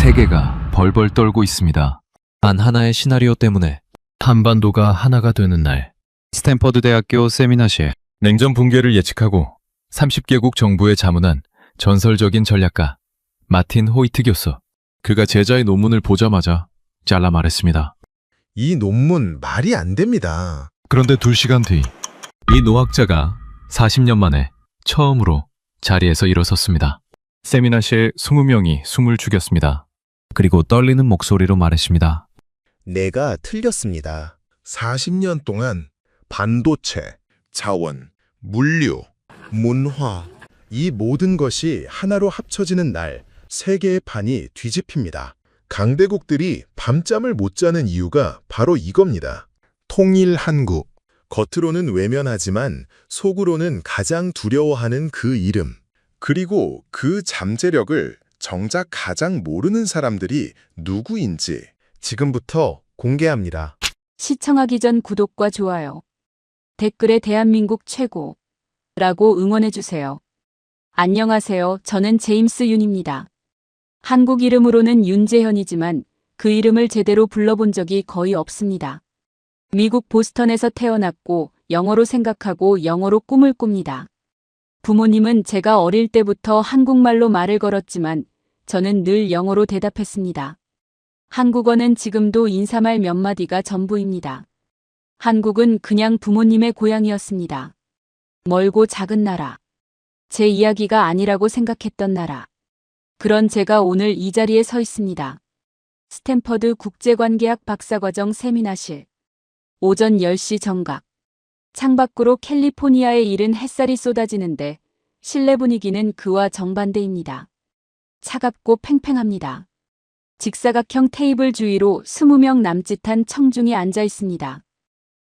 세계가 벌벌 떨고 있습니다. 단 하나의 시나리오 때문에 한반도가 하나가 되는 날, 스탠퍼드 대학교 세미나실. 냉전 붕괴를 예측하고 30개국 정부에 자문한 전설적인 전략가 마틴 호이트 교수. 그가 제자의 논문을 보자마자 잘라 말했습니다. 이 논문 말이 안 됩니다. 그런데 2시간 뒤, 이 노학자가 40년 만에 처음으로 자리에서 일어섰습니다. 세미나실 20명이 숨을 죽였습니다. 그리고 떨리는 목소리로 말했습니다. 내가 틀렸습니다. 40년 동안 반도체, 자원, 물류, 문화, 이 모든 것이 하나로 합쳐지는 날, 세계의 판이 뒤집힙니다. 강대국들이 밤잠을 못 자는 이유가 바로 이겁니다. 통일 한국. 겉으로는 외면하지만 속으로는 가장 두려워하는 그 이름. 그리고 그 잠재력을 정작 가장 모르는 사람들이 누구인지 지금부터 공개합니다. 시청하기 전 구독과 좋아요, 댓글에 대한민국 최고라고 응원해주세요. 안녕하세요. 저는 제임스 윤입니다. 한국 이름으로는 윤재현이지만 그 이름을 제대로 불러본 적이 거의 없습니다. 미국 보스턴에서 태어났고 영어로 생각하고 영어로 꿈을 꿉니다. 부모님은 제가 어릴 때부터 한국말로 말을 걸었지만 저는 늘 영어로 대답했습니다. 한국어는 지금도 인사말 몇 마디가 전부입니다. 한국은 그냥 부모님의 고향이었습니다. 멀고 작은 나라. 제 이야기가 아니라고 생각했던 나라. 그런 제가 오늘 이 자리에 서 있습니다. 스탠퍼드 국제관계학 박사과정 세미나실. 오전 10시 정각. 창밖으로 캘리포니아에 이른 햇살이 쏟아지는데 실내 분위기는 그와 정반대입니다. 차갑고 팽팽합니다. 직사각형 테이블 주위로 20명 남짓한 청중이 앉아 있습니다.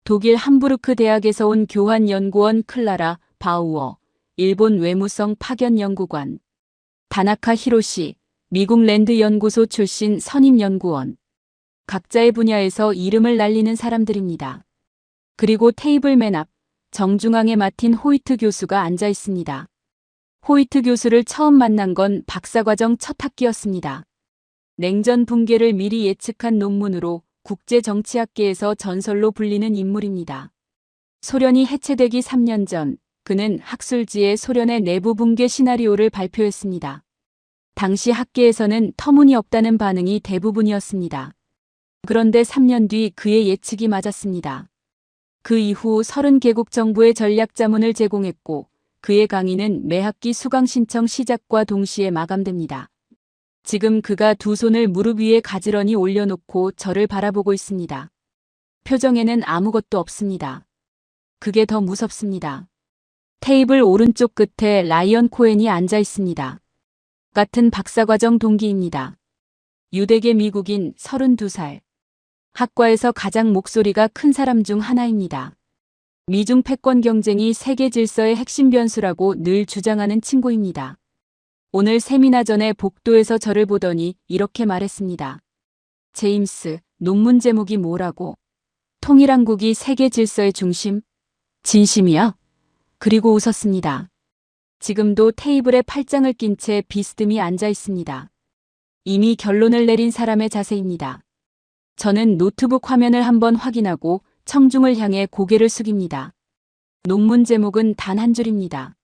독일 함부르크 대학에서 온 교환연구원 클라라 바우어, 일본 외무성 파견연구관, 다나카 히로시, 미국 랜드 연구소 출신 선임연구원. 각자의 분야에서 이름을 날리는 사람들입니다. 그리고 테이블 맨 앞, 정중앙에 마틴 호이트 교수가 앉아 있습니다. 호이트 교수를 처음 만난 건 박사과정 첫 학기였습니다. 냉전 붕괴를 미리 예측한 논문으로 국제정치학계에서 전설로 불리는 인물입니다. 소련이 해체되기 3년 전, 그는 학술지에 소련의 내부 붕괴 시나리오를 발표했습니다. 당시 학계에서는 터무니없다는 반응이 대부분이었습니다. 그런데 3년 뒤 그의 예측이 맞았습니다. 그 이후 30개국 정부의 전략자문을 제공했고 그의 강의는 매학기 수강 신청 시작과 동시에 마감됩니다. 지금 그가 두 손을 무릎 위에 가지런히 올려놓고 저를 바라보고 있습니다. 표정에는 아무것도 없습니다. 그게 더 무섭습니다. 테이블 오른쪽 끝에 라이언 코엔이 앉아 있습니다. 같은 박사과정 동기입니다. 유대계 미국인 32살. 학과에서 가장 목소리가 큰 사람 중 하나입니다. 미중 패권 경쟁이 세계 질서의 핵심 변수라고 늘 주장하는 친구입니다. 오늘 세미나 전에 복도에서 저를 보더니 이렇게 말했습니다. 제임스, 논문 제목이 뭐라고? 통일한국이 세계 질서의 중심? 진심이야? 그리고 웃었습니다. 지금도 테이블에 팔짱을 낀 채 비스듬히 앉아 있습니다. 이미 결론을 내린 사람의 자세입니다. 저는 노트북 화면을 한번 확인하고 청중을 향해 고개를 숙입니다. 논문 제목은 단 한 줄입니다.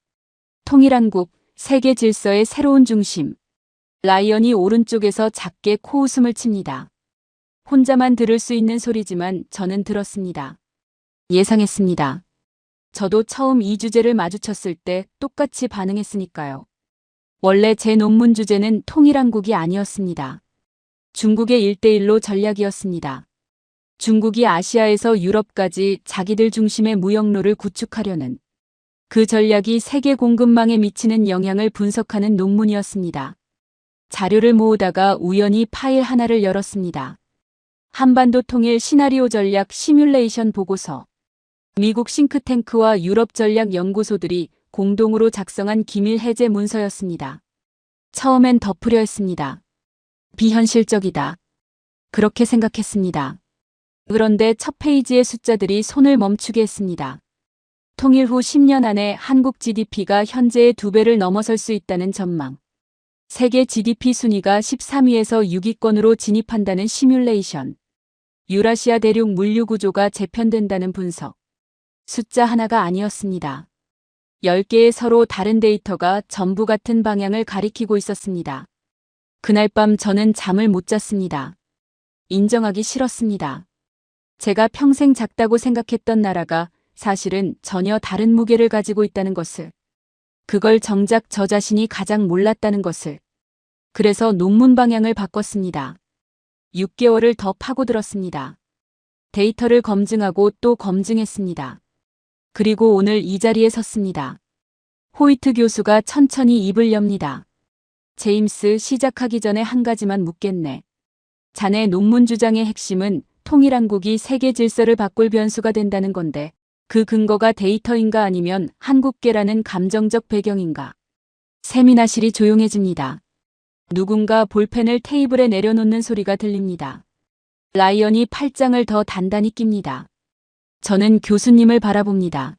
통일한국, 세계 질서의 새로운 중심. 라이언이 오른쪽에서 작게 코웃음을 칩니다. 혼자만 들을 수 있는 소리지만 저는 들었습니다. 예상했습니다. 저도 처음 이 주제를 마주쳤을 때 똑같이 반응했으니까요. 원래 제 논문 주제는 통일한국이 아니었습니다. 중국의 1대1로 전략이었습니다. 중국이 아시아에서 유럽까지 자기들 중심의 무역로를 구축하려는 그 전략이 세계 공급망에 미치는 영향을 분석하는 논문이었습니다. 자료를 모으다가 우연히 파일 하나를 열었습니다. 한반도 통일 시나리오 전략 시뮬레이션 보고서. 미국 싱크탱크와 유럽 전략 연구소들이 공동으로 작성한 기밀 해제 문서였습니다. 처음엔 덮으려 했습니다. 비현실적이다. 그렇게 생각했습니다. 그런데 첫 페이지의 숫자들이 손을 멈추게 했습니다. 통일 후 10년 안에 한국 GDP가 현재의 2배를 넘어설 수 있다는 전망. 세계 GDP 순위가 13위에서 6위권으로 진입한다는 시뮬레이션. 유라시아 대륙 물류 구조가 재편된다는 분석. 숫자 하나가 아니었습니다. 10개의 서로 다른 데이터가 전부 같은 방향을 가리키고 있었습니다. 그날 밤 저는 잠을 못 잤습니다. 인정하기 싫었습니다. 제가 평생 작다고 생각했던 나라가 사실은 전혀 다른 무게를 가지고 있다는 것을. 그걸 정작 저 자신이 가장 몰랐다는 것을. 그래서 논문 방향을 바꿨습니다. 6개월을 더 파고들었습니다. 데이터를 검증하고 또 검증했습니다. 그리고 오늘 이 자리에 섰습니다. 호이트 교수가 천천히 입을 엽니다. 제임스, 시작하기 전에 한 가지만 묻겠네. 자네 논문 주장의 핵심은 통일한국이 세계 질서를 바꿀 변수가 된다는 건데 그 근거가 데이터인가 아니면 한국계라는 감정적 배경인가? 세미나실이 조용해집니다. 누군가 볼펜을 테이블에 내려놓는 소리가 들립니다. 라이언이 팔짱을 더 단단히 낍니다. 저는 교수님을 바라봅니다.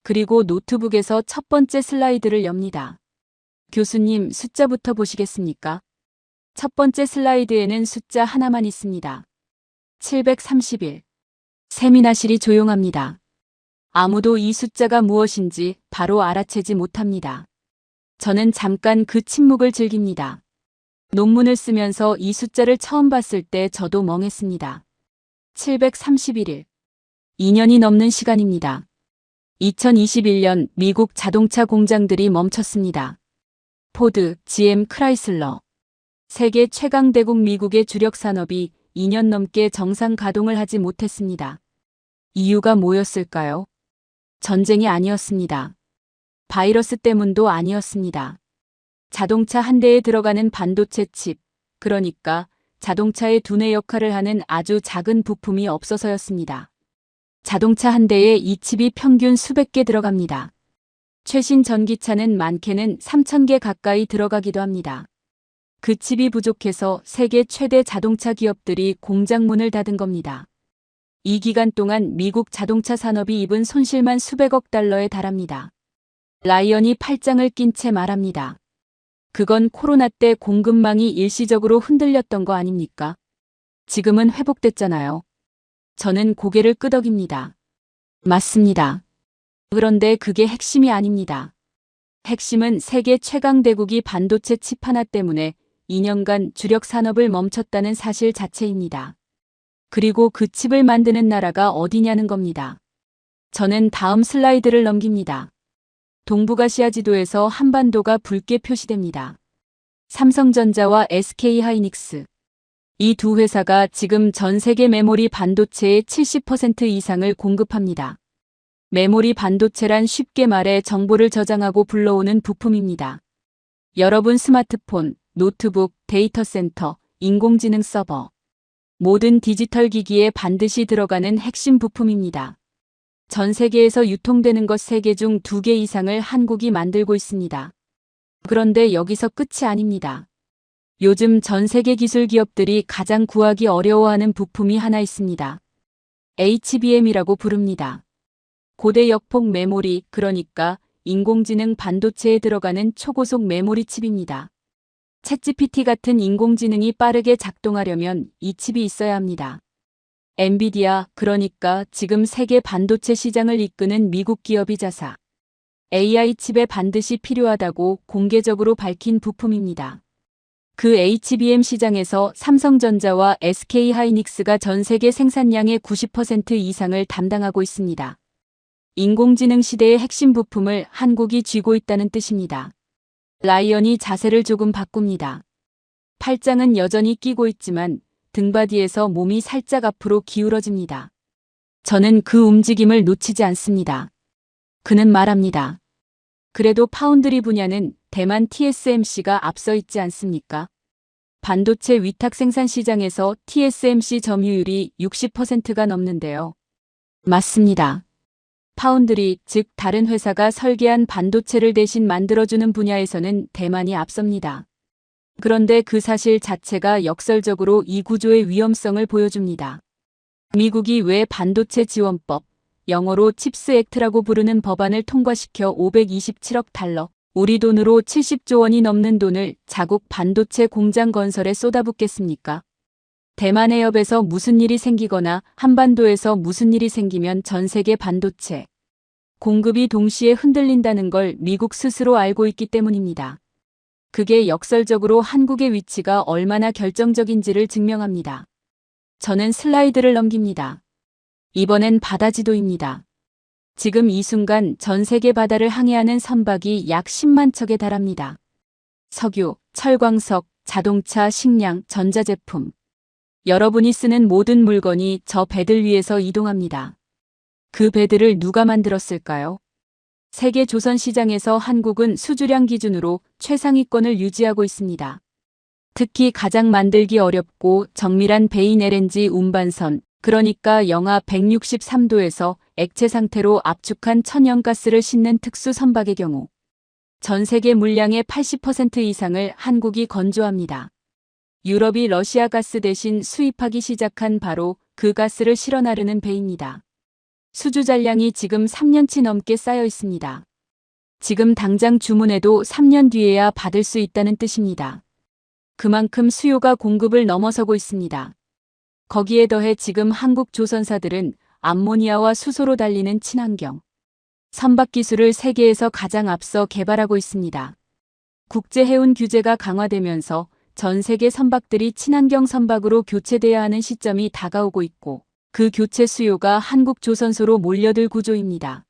그리고 노트북에서 첫 번째 슬라이드를 엽니다. 교수님, 숫자부터 보시겠습니까? 첫 번째 슬라이드에는 숫자 하나만 있습니다. 731. 세미나실이 조용합니다. 아무도 이 숫자가 무엇인지 바로 알아채지 못합니다. 저는 잠깐 그 침묵을 즐깁니다. 논문을 쓰면서 이 숫자를 처음 봤을 때 저도 멍했습니다. 731일. 2년이 넘는 시간입니다. 2021년 미국 자동차 공장들이 멈췄습니다. 포드, GM, 크라이슬러. 세계 최강 대국 미국의 주력 산업이 2년 넘게 정상 가동을 하지 못했습니다. 이유가 뭐였을까요? 전쟁이 아니었습니다. 바이러스 때문도 아니었습니다. 자동차 한 대에 들어가는 반도체 칩, 그러니까 자동차의 두뇌 역할을 하는 아주 작은 부품이 없어서였습니다. 자동차 한 대에 이 칩이 평균 수백 개 들어갑니다. 최신 전기차는 많게는 3,000개 가까이 들어가기도 합니다. 그 칩이 부족해서 세계 최대 자동차 기업들이 공장 문을 닫은 겁니다. 이 기간 동안 미국 자동차 산업이 입은 손실만 수백억 달러에 달합니다. 라이언이 팔짱을 낀 채 말합니다. 그건 코로나 때 공급망이 일시적으로 흔들렸던 거 아닙니까? 지금은 회복됐잖아요. 저는 고개를 끄덕입니다. 맞습니다. 그런데 그게 핵심이 아닙니다. 핵심은 세계 최강 대국이 반도체 칩 하나 때문에 2년간 주력 산업을 멈췄다는 사실 자체입니다. 그리고 그 칩을 만드는 나라가 어디냐는 겁니다. 저는 다음 슬라이드를 넘깁니다. 동북아시아 지도에서 한반도가 붉게 표시됩니다. 삼성전자와 SK하이닉스. 이 두 회사가 지금 전 세계 메모리 반도체의 70% 이상을 공급합니다. 메모리 반도체란 쉽게 말해 정보를 저장하고 불러오는 부품입니다. 여러분 스마트폰, 노트북, 데이터 센터, 인공지능 서버. 모든 디지털 기기에 반드시 들어가는 핵심 부품입니다. 전 세계에서 유통되는 것 3개 중 2개 이상을 한국이 만들고 있습니다. 그런데 여기서 끝이 아닙니다. 요즘 전 세계 기술 기업들이 가장 구하기 어려워하는 부품이 하나 있습니다. HBM이라고 부릅니다. 고대 역폭 메모리, 그러니까 인공지능 반도체에 들어가는 초고속 메모리 칩입니다. 챗GPT 같은 인공지능이 빠르게 작동하려면 이 칩이 있어야 합니다. 엔비디아, 그러니까 지금 세계 반도체 시장을 이끄는 미국 기업이자사. AI 칩에 반드시 필요하다고 공개적으로 밝힌 부품입니다. 그 HBM 시장에서 삼성전자와 SK하이닉스가 전 세계 생산량의 90% 이상을 담당하고 있습니다. 인공지능 시대의 핵심 부품을 한국이 쥐고 있다는 뜻입니다. 라이언이 자세를 조금 바꿉니다. 팔짱은 여전히 끼고 있지만 등바디에서 몸이 살짝 앞으로 기울어집니다. 저는 그 움직임을 놓치지 않습니다. 그는 말합니다. 그래도 파운드리 분야는 대만 TSMC가 앞서 있지 않습니까? 반도체 위탁 생산 시장에서 TSMC 점유율이 60%가 넘는데요. 맞습니다. 파운드리, 즉 다른 회사가 설계한 반도체를 대신 만들어주는 분야에서는 대만이 앞섭니다. 그런데 그 사실 자체가 역설적으로 이 구조의 위험성을 보여줍니다. 미국이 왜 반도체 지원법, 영어로 칩스 액트라고 부르는 법안을 통과시켜 $527억, 우리 돈으로 70조 원이 넘는 돈을 자국 반도체 공장 건설에 쏟아붓겠습니까? 대만 해협에서 무슨 일이 생기거나 한반도에서 무슨 일이 생기면 전 세계 반도체 공급이 동시에 흔들린다는 걸 미국 스스로 알고 있기 때문입니다. 그게 역설적으로 한국의 위치가 얼마나 결정적인지를 증명합니다. 저는 슬라이드를 넘깁니다. 이번엔 바다지도입니다. 지금 이 순간 전 세계 바다를 항해하는 선박이 약 10만 척에 달합니다. 석유, 철광석, 자동차, 식량, 전자제품. 여러분이 쓰는 모든 물건이 저 배들 위에서 이동합니다. 그 배들을 누가 만들었을까요? 세계 조선 시장에서 한국은 수주량 기준으로 최상위권을 유지하고 있습니다. 특히 가장 만들기 어렵고 정밀한 베인 LNG 운반선, 그러니까 영하 163도에서 액체 상태로 압축한 천연가스를 싣는 특수 선박의 경우 전 세계 물량의 80% 이상을 한국이 건조합니다. 유럽이 러시아 가스 대신 수입하기 시작한 바로 그 가스를 실어 나르는 배입니다. 수주 잔량이 지금 3년치 넘게 쌓여 있습니다. 지금 당장 주문해도 3년 뒤에야 받을 수 있다는 뜻입니다. 그만큼 수요가 공급을 넘어서고 있습니다. 거기에 더해 지금 한국 조선사들은 암모니아와 수소로 달리는 친환경 선박 기술을 세계에서 가장 앞서 개발하고 있습니다. 국제 해운 규제가 강화되면서 전 세계 선박들이 친환경 선박으로 교체돼야 하는 시점이 다가오고 있고 그 교체 수요가 한국 조선소로 몰려들 구조입니다.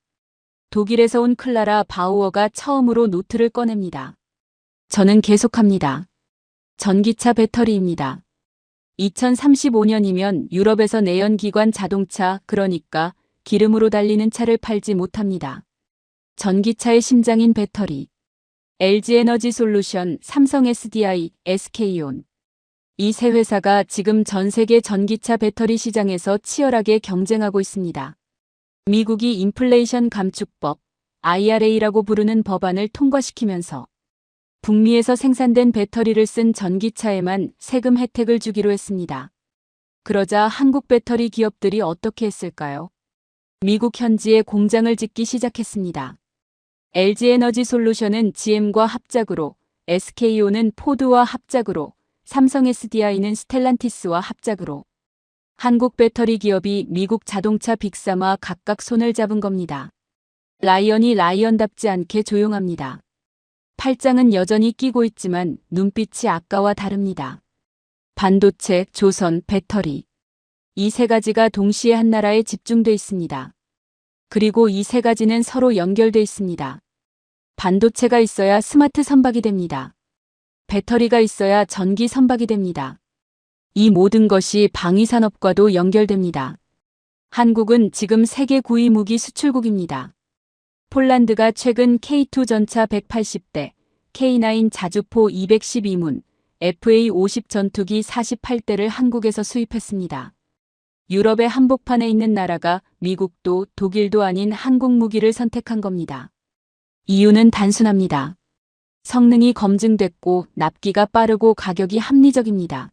독일에서 온 클라라 바우어가 처음으로 노트를 꺼냅니다. 저는 계속합니다. 전기차 배터리입니다. 2035년이면 유럽에서 내연기관 자동차, 그러니까 기름으로 달리는 차를 팔지 못합니다. 전기차의 심장인 배터리. LG에너지솔루션, 삼성 SDI, SK온. 이 세 회사가 지금 전 세계 전기차 배터리 시장에서 치열하게 경쟁하고 있습니다. 미국이 인플레이션 감축법, IRA라고 부르는 법안을 통과시키면서 북미에서 생산된 배터리를 쓴 전기차에만 세금 혜택을 주기로 했습니다. 그러자 한국 배터리 기업들이 어떻게 했을까요? 미국 현지에 공장을 짓기 시작했습니다. LG에너지솔루션은 GM과 합작으로, SK온은 포드와 합작으로, 삼성 SDI는 스텔란티스와 합작으로 한국 배터리 기업이 미국 자동차 빅3와 각각 손을 잡은 겁니다. 라이언이 라이언답지 않게 조용합니다. 팔짱은 여전히 끼고 있지만 눈빛이 아까와 다릅니다. 반도체, 조선, 배터리. 이 세 가지가 동시에 한 나라에 집중돼 있습니다. 그리고 이 세 가지는 서로 연결돼 있습니다. 반도체가 있어야 스마트 선박이 됩니다. 배터리가 있어야 전기 선박이 됩니다. 이 모든 것이 방위산업과도 연결됩니다. 한국은 지금 세계 9위 무기 수출국입니다. 폴란드가 최근 K2 전차 180대, K9 자주포 212문, FA50 전투기 48대를 한국에서 수입했습니다. 유럽의 한복판에 있는 나라가 미국도 독일도 아닌 한국 무기를 선택한 겁니다. 이유는 단순합니다. 성능이 검증됐고 납기가 빠르고 가격이 합리적입니다.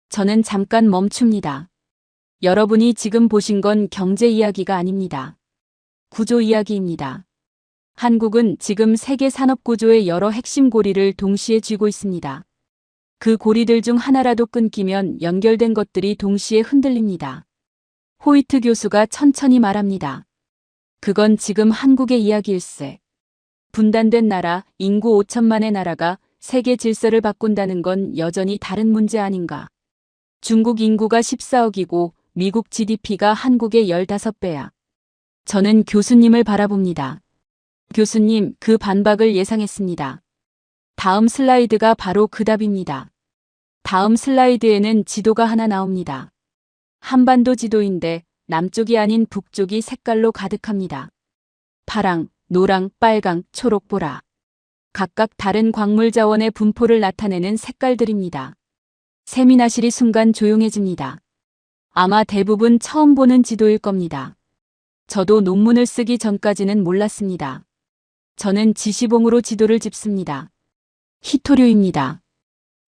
저는 잠깐 멈춥니다. 여러분이 지금 보신 건 경제 이야기가 아닙니다. 구조 이야기입니다. 한국은 지금 세계 산업 구조의 여러 핵심 고리를 동시에 쥐고 있습니다. 그 고리들 중 하나라도 끊기면 연결된 것들이 동시에 흔들립니다. 호이트 교수가 천천히 말합니다. 그건 지금 한국의 이야기일세. 분단된 나라, 인구 5천만의 나라가 세계 질서를 바꾼다는 건 여전히 다른 문제 아닌가. 중국 인구가 14억이고 미국 GDP가 한국의 15배야. 저는 교수님을 바라봅니다. 교수님, 그 반박을 예상했습니다. 다음 슬라이드가 바로 그 답입니다. 다음 슬라이드에는 지도가 하나 나옵니다. 한반도 지도인데 남쪽이 아닌 북쪽이 색깔로 가득합니다. 파랑, 노랑, 빨강, 초록, 보라. 각각 다른 광물 자원의 분포를 나타내는 색깔들입니다. 세미나실이 순간 조용해집니다. 아마 대부분 처음 보는 지도일 겁니다. 저도 논문을 쓰기 전까지는 몰랐습니다. 저는 지시봉으로 지도를 짚습니다. 히토류입니다.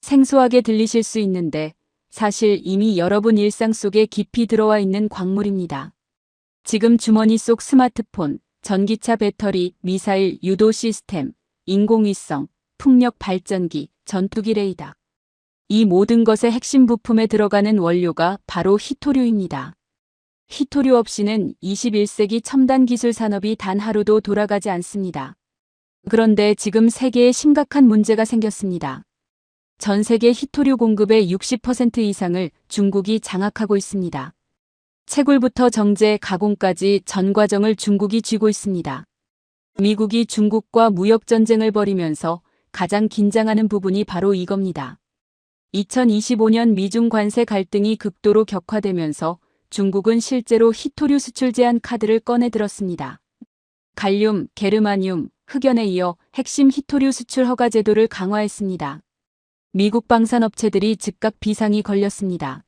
생소하게 들리실 수 있는데 사실 이미 여러분 일상 속에 깊이 들어와 있는 광물입니다. 지금 주머니 속 스마트폰, 전기차 배터리, 미사일, 유도 시스템, 인공위성, 풍력 발전기, 전투기 레이더. 이 모든 것의 핵심 부품에 들어가는 원료가 바로 히토류입니다. 히토류 없이는 21세기 첨단 기술 산업이 단 하루도 돌아가지 않습니다. 그런데 지금 세계에 심각한 문제가 생겼습니다. 전 세계 히토류 공급의 60% 이상을 중국이 장악하고 있습니다. 채굴부터 정제, 가공까지 전 과정을 중국이 쥐고 있습니다. 미국이 중국과 무역 전쟁을 벌이면서 가장 긴장하는 부분이 바로 이겁니다. 2025년 미중 관세 갈등이 극도로 격화되면서 중국은 실제로 히토류 수출 제한 카드를 꺼내 들었습니다. 갈륨, 게르마늄, 흑연에 이어 핵심 히토류 수출 허가 제도를 강화했습니다. 미국 방산업체들이 즉각 비상이 걸렸습니다.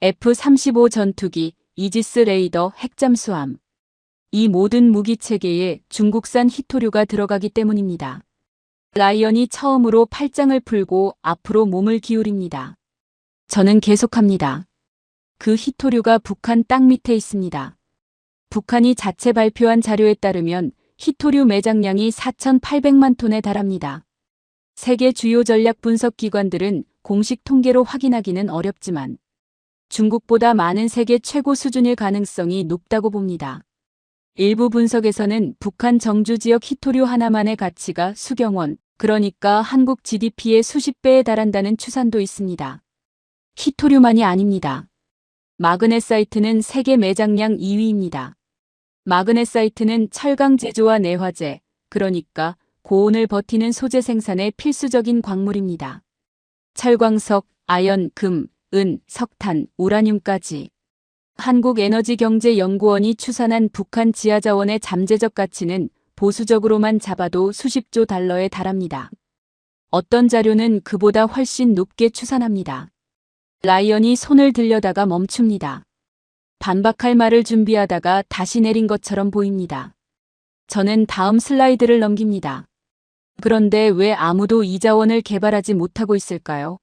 F-35 전투기, 이지스 레이더, 핵잠수함. 이 모든 무기 체계에 중국산 히토류가 들어가기 때문입니다. 라이언이 처음으로 팔짱을 풀고 앞으로 몸을 기울입니다. 저는 계속합니다. 그 히토류가 북한 땅 밑에 있습니다. 북한이 자체 발표한 자료에 따르면 히토류 매장량이 4,800만 톤에 달합니다. 세계 주요 전략 분석 기관들은 공식 통계로 확인하기는 어렵지만 중국보다 많은 세계 최고 수준일 가능성이 높다고 봅니다. 일부 분석에서는 북한 정주 지역 히토류 하나만의 가치가 수경 원, 그러니까 한국 GDP의 수십 배에 달한다는 추산도 있습니다. 히토류만이 아닙니다. 마그네사이트는 세계 매장량 2위입니다. 마그네사이트는 철강 제조와 내화재, 그러니까 고온을 버티는 소재 생산에 필수적인 광물입니다. 철광석, 아연, 금, 은, 석탄, 우라늄까지. 한국에너지경제연구원이 추산한 북한 지하자원의 잠재적 가치는 보수적으로만 잡아도 수십조 달러에 달합니다. 어떤 자료는 그보다 훨씬 높게 추산합니다. 라이언이 손을 들려다가 멈춥니다. 반박할 말을 준비하다가 다시 내린 것처럼 보입니다. 저는 다음 슬라이드를 넘깁니다. 그런데 왜 아무도 이 자원을 개발하지 못하고 있을까요?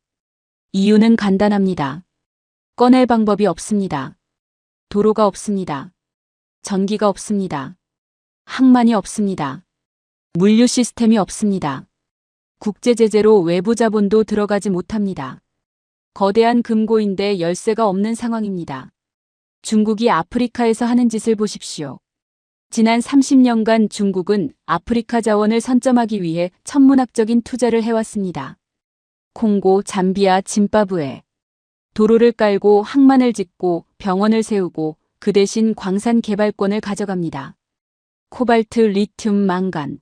이유는 간단합니다. 꺼낼 방법이 없습니다. 도로가 없습니다. 전기가 없습니다. 항만이 없습니다. 물류 시스템이 없습니다. 국제 제재로 외부 자본도 들어가지 못합니다. 거대한 금고인데 열쇠가 없는 상황입니다. 중국이 아프리카에서 하는 짓을 보십시오. 지난 30년간 중국은 아프리카 자원을 선점하기 위해 천문학적인 투자를 해왔습니다. 콩고, 잠비아, 짐바브웨. 도로를 깔고 항만을 짓고 병원을 세우고 그 대신 광산 개발권을 가져갑니다. 코발트, 리튬, 망간.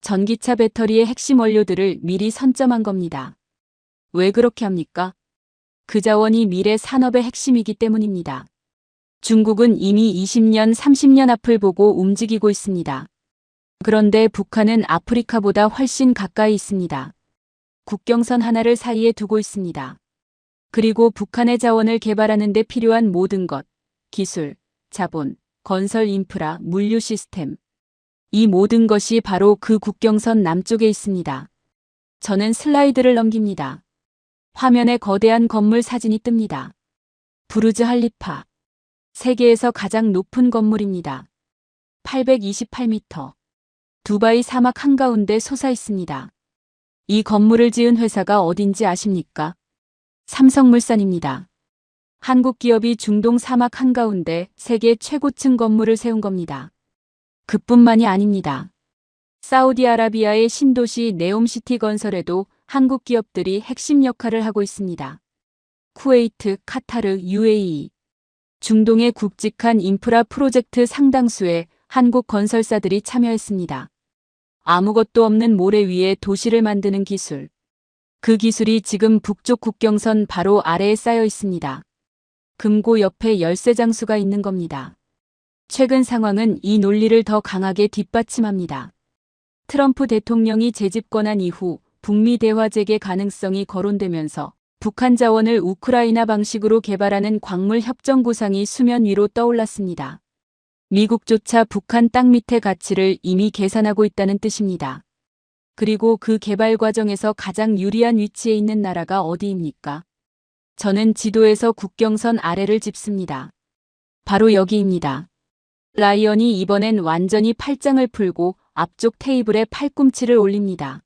전기차 배터리의 핵심 원료들을 미리 선점한 겁니다. 왜 그렇게 합니까? 그 자원이 미래 산업의 핵심이기 때문입니다. 중국은 이미 20년, 30년 앞을 보고 움직이고 있습니다. 그런데 북한은 아프리카보다 훨씬 가까이 있습니다. 국경선 하나를 사이에 두고 있습니다. 그리고 북한의 자원을 개발하는 데 필요한 모든 것, 기술, 자본, 건설 인프라, 물류 시스템. 이 모든 것이 바로 그 국경선 남쪽에 있습니다. 저는 슬라이드를 넘깁니다. 화면에 거대한 건물 사진이 뜹니다. 부르즈 할리파. 세계에서 가장 높은 건물입니다. 828m. 두바이 사막 한가운데 솟아 있습니다. 이 건물을 지은 회사가 어딘지 아십니까? 삼성물산입니다. 한국 기업이 중동 사막 한가운데 세계 최고층 건물을 세운 겁니다. 그뿐만이 아닙니다. 사우디아라비아의 신도시 네옴시티 건설에도 한국 기업들이 핵심 역할을 하고 있습니다. 쿠웨이트, 카타르, UAE. 중동의 굵직한 인프라 프로젝트 상당수에 한국 건설사들이 참여했습니다. 아무것도 없는 모래 위에 도시를 만드는 기술. 그 기술이 지금 북쪽 국경선 바로 아래에 쌓여 있습니다. 금고 옆에 열쇠 장수가 있는 겁니다. 최근 상황은 이 논리를 더 강하게 뒷받침합니다. 트럼프 대통령이 재집권한 이후 북미 대화 재개 가능성이 거론되면서 북한 자원을 우크라이나 방식으로 개발하는 광물 협정 구상이 수면 위로 떠올랐습니다. 미국조차 북한 땅 밑의 가치를 이미 계산하고 있다는 뜻입니다. 그리고 그 개발 과정에서 가장 유리한 위치에 있는 나라가 어디입니까? 저는 지도에서 국경선 아래를 짚습니다. 바로 여기입니다. 라이언이 이번엔 완전히 팔짱을 풀고 앞쪽 테이블에 팔꿈치를 올립니다.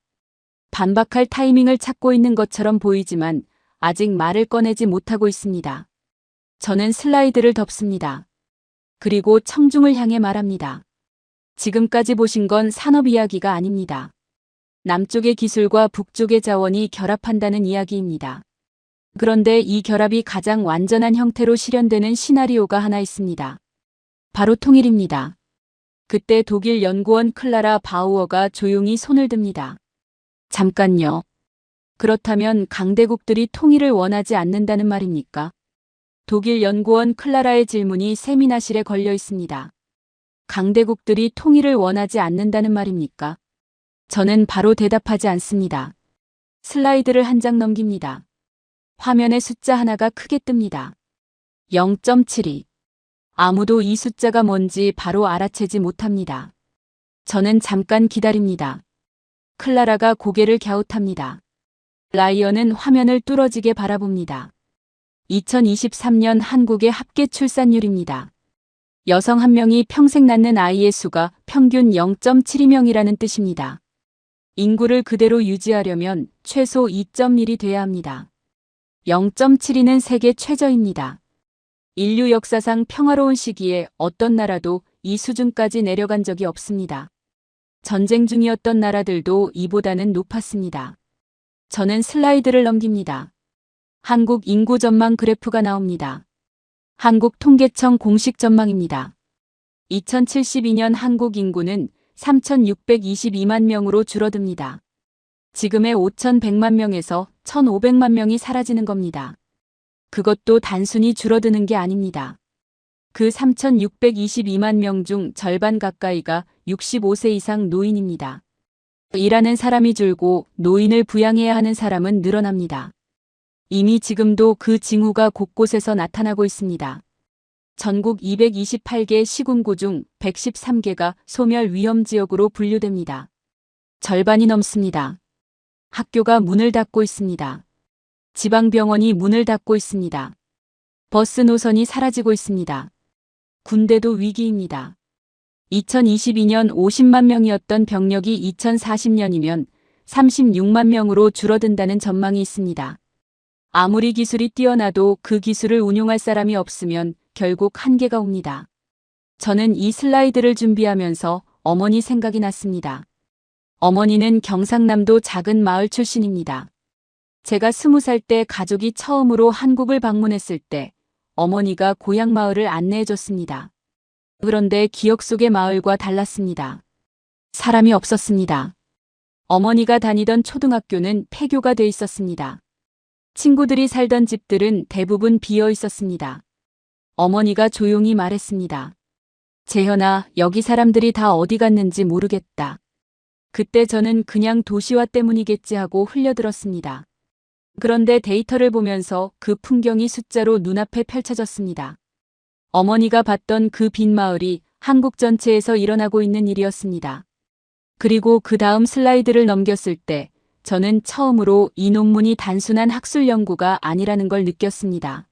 반박할 타이밍을 찾고 있는 것처럼 보이지만 아직 말을 꺼내지 못하고 있습니다. 저는 슬라이드를 덮습니다. 그리고 청중을 향해 말합니다. 지금까지 보신 건 산업 이야기가 아닙니다. 남쪽의 기술과 북쪽의 자원이 결합한다는 이야기입니다. 그런데 이 결합이 가장 완전한 형태로 실현되는 시나리오가 하나 있습니다. 바로 통일입니다. 그때 독일 연구원 클라라 바우어가 조용히 손을 듭니다. 잠깐요. 그렇다면 강대국들이 통일을 원하지 않는다는 말입니까? 독일 연구원 클라라의 질문이 세미나실에 걸려 있습니다. 강대국들이 통일을 원하지 않는다는 말입니까? 저는 바로 대답하지 않습니다. 슬라이드를 한 장 넘깁니다. 화면에 숫자 하나가 크게 뜹니다. 0.72. 아무도 이 숫자가 뭔지 바로 알아채지 못합니다. 저는 잠깐 기다립니다. 클라라가 고개를 갸웃합니다. 라이언은 화면을 뚫어지게 바라봅니다. 2023년 한국의 합계 출산율입니다. 여성 한 명이 평생 낳는 아이의 수가 평균 0.72명이라는 뜻입니다. 인구를 그대로 유지하려면 최소 2.1이 돼야 합니다. 0.72는 세계 최저입니다. 인류 역사상 평화로운 시기에 어떤 나라도 이 수준까지 내려간 적이 없습니다. 전쟁 중이었던 나라들도 이보다는 높았습니다. 저는 슬라이드를 넘깁니다. 한국 인구 전망 그래프가 나옵니다. 한국통계청 공식 전망입니다. 2072년 한국 인구는 3,622만 명으로 줄어듭니다. 지금의 5,100만 명에서 1,500만 명이 사라지는 겁니다. 그것도 단순히 줄어드는 게 아닙니다. 그 3,622만 명 중 절반 가까이가 65세 이상 노인입니다. 일하는 사람이 줄고 노인을 부양해야 하는 사람은 늘어납니다. 이미 지금도 그 징후가 곳곳에서 나타나고 있습니다. 전국 228개 시군구 중 113개가 소멸 위험 지역으로 분류됩니다. 절반이 넘습니다. 학교가 문을 닫고 있습니다. 지방병원이 문을 닫고 있습니다. 버스 노선이 사라지고 있습니다. 군대도 위기입니다. 2022년 50만 명이었던 병력이 2040년이면 36만 명으로 줄어든다는 전망이 있습니다. 아무리 기술이 뛰어나도 그 기술을 운용할 사람이 없으면 결국 한계가 옵니다. 저는 이 슬라이드를 준비하면서 어머니 생각이 났습니다. 어머니는 경상남도 작은 마을 출신입니다. 제가 20살 때 가족이 처음으로 한국을 방문했을 때 어머니가 고향 마을을 안내해줬습니다. 그런데 기억 속의 마을과 달랐습니다. 사람이 없었습니다. 어머니가 다니던 초등학교는 폐교가 돼 있었습니다. 친구들이 살던 집들은 대부분 비어 있었습니다. 어머니가 조용히 말했습니다. 재현아, 여기 사람들이 다 어디 갔는지 모르겠다. 그때 저는 그냥 도시화 때문이겠지 하고 흘려들었습니다. 그런데 데이터를 보면서 그 풍경이 숫자로 눈앞에 펼쳐졌습니다. 어머니가 봤던 그 빈 마을이 한국 전체에서 일어나고 있는 일이었습니다. 그리고 그 다음 슬라이드를 넘겼을 때 저는 처음으로 이 논문이 단순한 학술 연구가 아니라는 걸 느꼈습니다.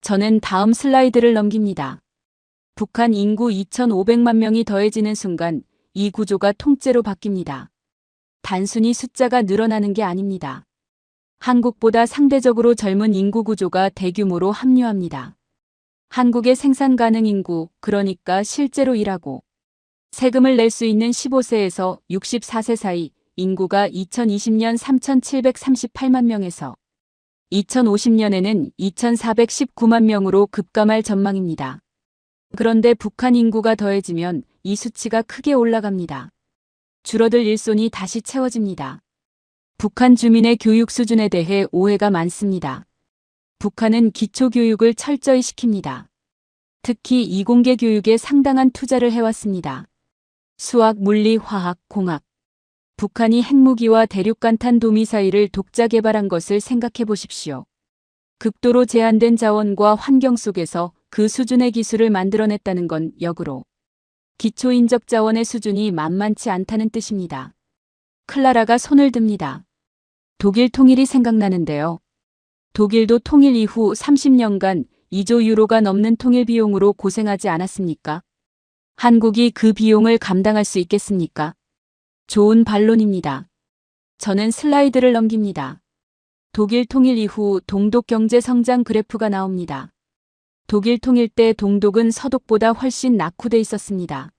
저는 다음 슬라이드를 넘깁니다. 북한 인구 2,500만 명이 더해지는 순간 이 구조가 통째로 바뀝니다. 단순히 숫자가 늘어나는 게 아닙니다. 한국보다 상대적으로 젊은 인구 구조가 대규모로 합류합니다. 한국의 생산 가능 인구, 그러니까 실제로 일하고 세금을 낼 수 있는 15세에서 64세 사이 인구가 2020년 3,738만 명에서 2050년에는 2,419만 명으로 급감할 전망입니다. 그런데 북한 인구가 더해지면 이 수치가 크게 올라갑니다. 줄어들 일손이 다시 채워집니다. 북한 주민의 교육 수준에 대해 오해가 많습니다. 북한은 기초교육을 철저히 시킵니다. 특히 이공계 교육에 상당한 투자를 해왔습니다. 수학, 물리, 화학, 공학. 북한이 핵무기와 대륙간탄 도미사일을 독자 개발한 것을 생각해 보십시오. 극도로 제한된 자원과 환경 속에서 그 수준의 기술을 만들어냈다는 건 역으로 기초인적 자원의 수준이 만만치 않다는 뜻입니다. 클라라가 손을 듭니다. 독일 통일이 생각나는데요. 독일도 통일 이후 30년간 2조 유로가 넘는 통일 비용으로 고생하지 않았습니까? 한국이 그 비용을 감당할 수 있겠습니까? 좋은 반론입니다. 저는 슬라이드를 넘깁니다. 독일 통일 이후 동독 경제 성장 그래프가 나옵니다. 독일 통일 때 동독은 서독보다 훨씬 낙후돼 있었습니다.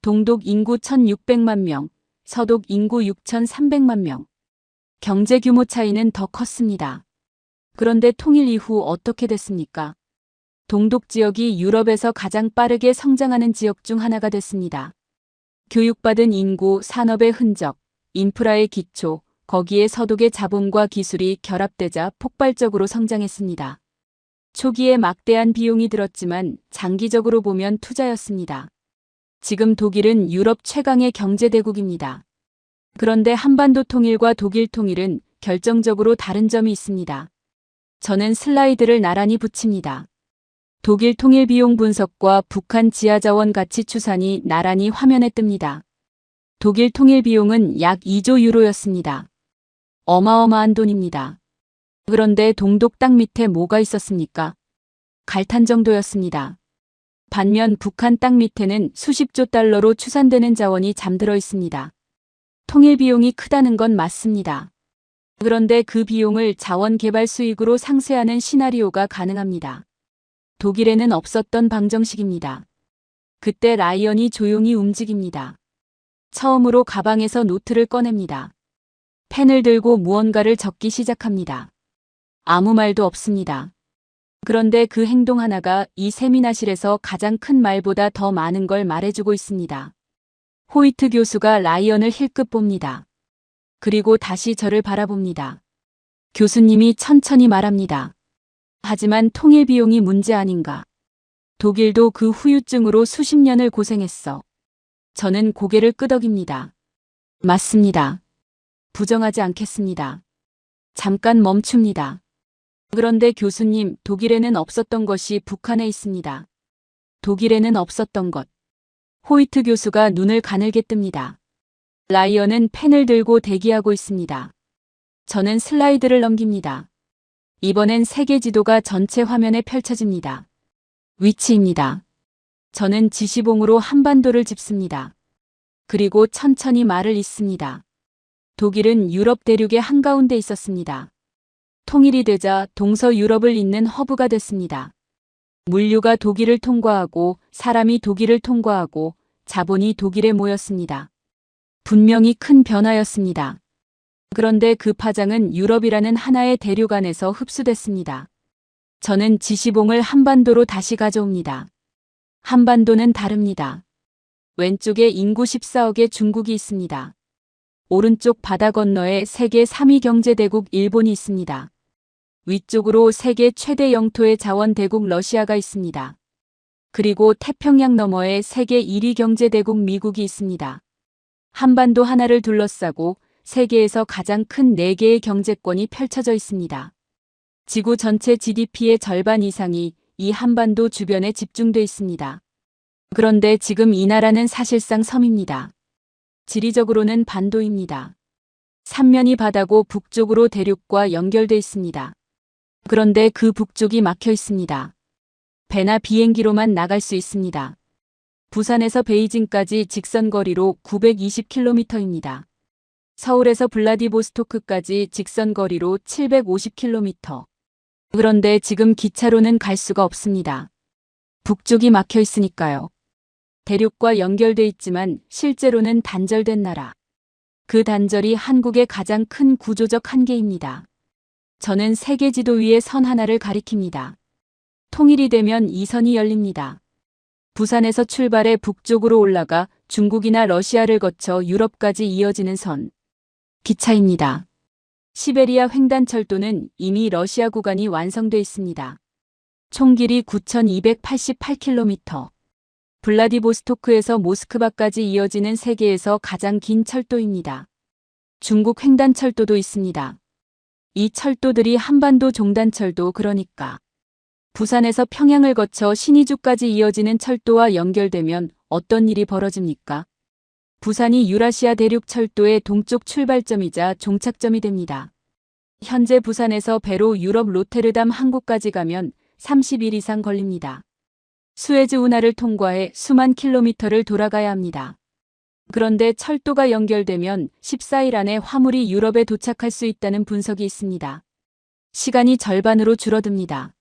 동독 인구 1,600만 명, 서독 인구 6,300만 명. 경제 규모 차이는 더 컸습니다. 그런데 통일 이후 어떻게 됐습니까? 동독 지역이 유럽에서 가장 빠르게 성장하는 지역 중 하나가 됐습니다. 교육받은 인구, 산업의 흔적, 인프라의 기초, 거기에 서독의 자본과 기술이 결합되자 폭발적으로 성장했습니다. 초기에 막대한 비용이 들었지만 장기적으로 보면 투자였습니다. 지금 독일은 유럽 최강의 경제대국입니다. 그런데 한반도 통일과 독일 통일은 결정적으로 다른 점이 있습니다. 저는 슬라이드를 나란히 붙입니다. 독일 통일 비용 분석과 북한 지하자원 가치 추산이 나란히 화면에 뜹니다. 독일 통일 비용은 약 2조 유로였습니다. 어마어마한 돈입니다. 그런데 동독 땅 밑에 뭐가 있었습니까? 갈탄 정도였습니다. 반면 북한 땅 밑에는 수십조 달러로 추산되는 자원이 잠들어 있습니다. 통일 비용이 크다는 건 맞습니다. 그런데 그 비용을 자원 개발 수익으로 상쇄하는 시나리오가 가능합니다. 독일에는 없었던 방정식입니다. 그때 라이언이 조용히 움직입니다. 처음으로 가방에서 노트를 꺼냅니다. 펜을 들고 무언가를 적기 시작합니다. 아무 말도 없습니다. 그런데 그 행동 하나가 이 세미나실에서 가장 큰 말보다 더 많은 걸 말해주고 있습니다. 호이트 교수가 라이언을 힐끗 봅니다. 그리고 다시 저를 바라봅니다. 교수님이 천천히 말합니다. 하지만 통일 비용이 문제 아닌가. 독일도 그 후유증으로 수십 년을 고생했어. 저는 고개를 끄덕입니다. 맞습니다. 부정하지 않겠습니다. 잠깐 멈춥니다. 그런데 교수님, 독일에는 없었던 것이 북한에 있습니다. 독일에는 없었던 것. 호이트 교수가 눈을 가늘게 뜹니다. 라이언은 펜을 들고 대기하고 있습니다. 저는 슬라이드를 넘깁니다. 이번엔 세계 지도가 전체 화면에 펼쳐집니다. 위치입니다. 저는 지시봉으로 한반도를 짚습니다. 그리고 천천히 말을 잇습니다. 독일은 유럽 대륙의 한가운데 있었습니다. 통일이 되자 동서 유럽을 잇는 허브가 됐습니다. 물류가 독일을 통과하고 사람이 독일을 통과하고 자본이 독일에 모였습니다. 분명히 큰 변화였습니다. 그런데 그 파장은 유럽이라는 하나의 대륙 안에서 흡수됐습니다. 저는 지시봉을 한반도로 다시 가져옵니다. 한반도는 다릅니다. 왼쪽에 인구 14억의 중국이 있습니다. 오른쪽 바다 건너에 세계 3위 경제대국 일본이 있습니다. 위쪽으로 세계 최대 영토의 자원대국 러시아가 있습니다. 그리고 태평양 너머에 세계 1위 경제대국 미국이 있습니다. 한반도 하나를 둘러싸고 세계에서 가장 큰 4개의 경제권이 펼쳐져 있습니다. 지구 전체 GDP의 절반 이상이 이 한반도 주변에 집중돼 있습니다. 그런데 지금 이 나라는 사실상 섬입니다. 지리적으로는 반도입니다. 삼면이 바다고 북쪽으로 대륙과 연결돼 있습니다. 그런데 그 북쪽이 막혀 있습니다. 배나 비행기로만 나갈 수 있습니다. 부산에서 베이징까지 직선거리로 920km입니다. 서울에서 블라디보스토크까지 직선거리로 750km. 그런데 지금 기차로는 갈 수가 없습니다. 북쪽이 막혀 있으니까요. 대륙과 연결돼 있지만 실제로는 단절된 나라. 그 단절이 한국의 가장 큰 구조적 한계입니다. 저는 세계 지도 위에 선 하나를 가리킵니다. 통일이 되면 이 선이 열립니다. 부산에서 출발해 북쪽으로 올라가 중국이나 러시아를 거쳐 유럽까지 이어지는 선. 기차입니다. 시베리아 횡단철도는 이미 러시아 구간이 완성돼 있습니다. 총 길이 9,288km. 블라디보스토크에서 모스크바까지 이어지는 세계에서 가장 긴 철도입니다. 중국 횡단철도도 있습니다. 이 철도들이 한반도 종단철도, 그러니까 부산에서 평양을 거쳐 신의주까지 이어지는 철도와 연결되면 어떤 일이 벌어집니까? 부산이 유라시아 대륙 철도의 동쪽 출발점이자 종착점이 됩니다. 현재 부산에서 배로 유럽 로테르담 항구까지 가면 30일 이상 걸립니다. 수에즈 운하를 통과해 수만 킬로미터를 돌아가야 합니다. 그런데 철도가 연결되면 14일 안에 화물이 유럽에 도착할 수 있다는 분석이 있습니다. 시간이 절반으로 줄어듭니다.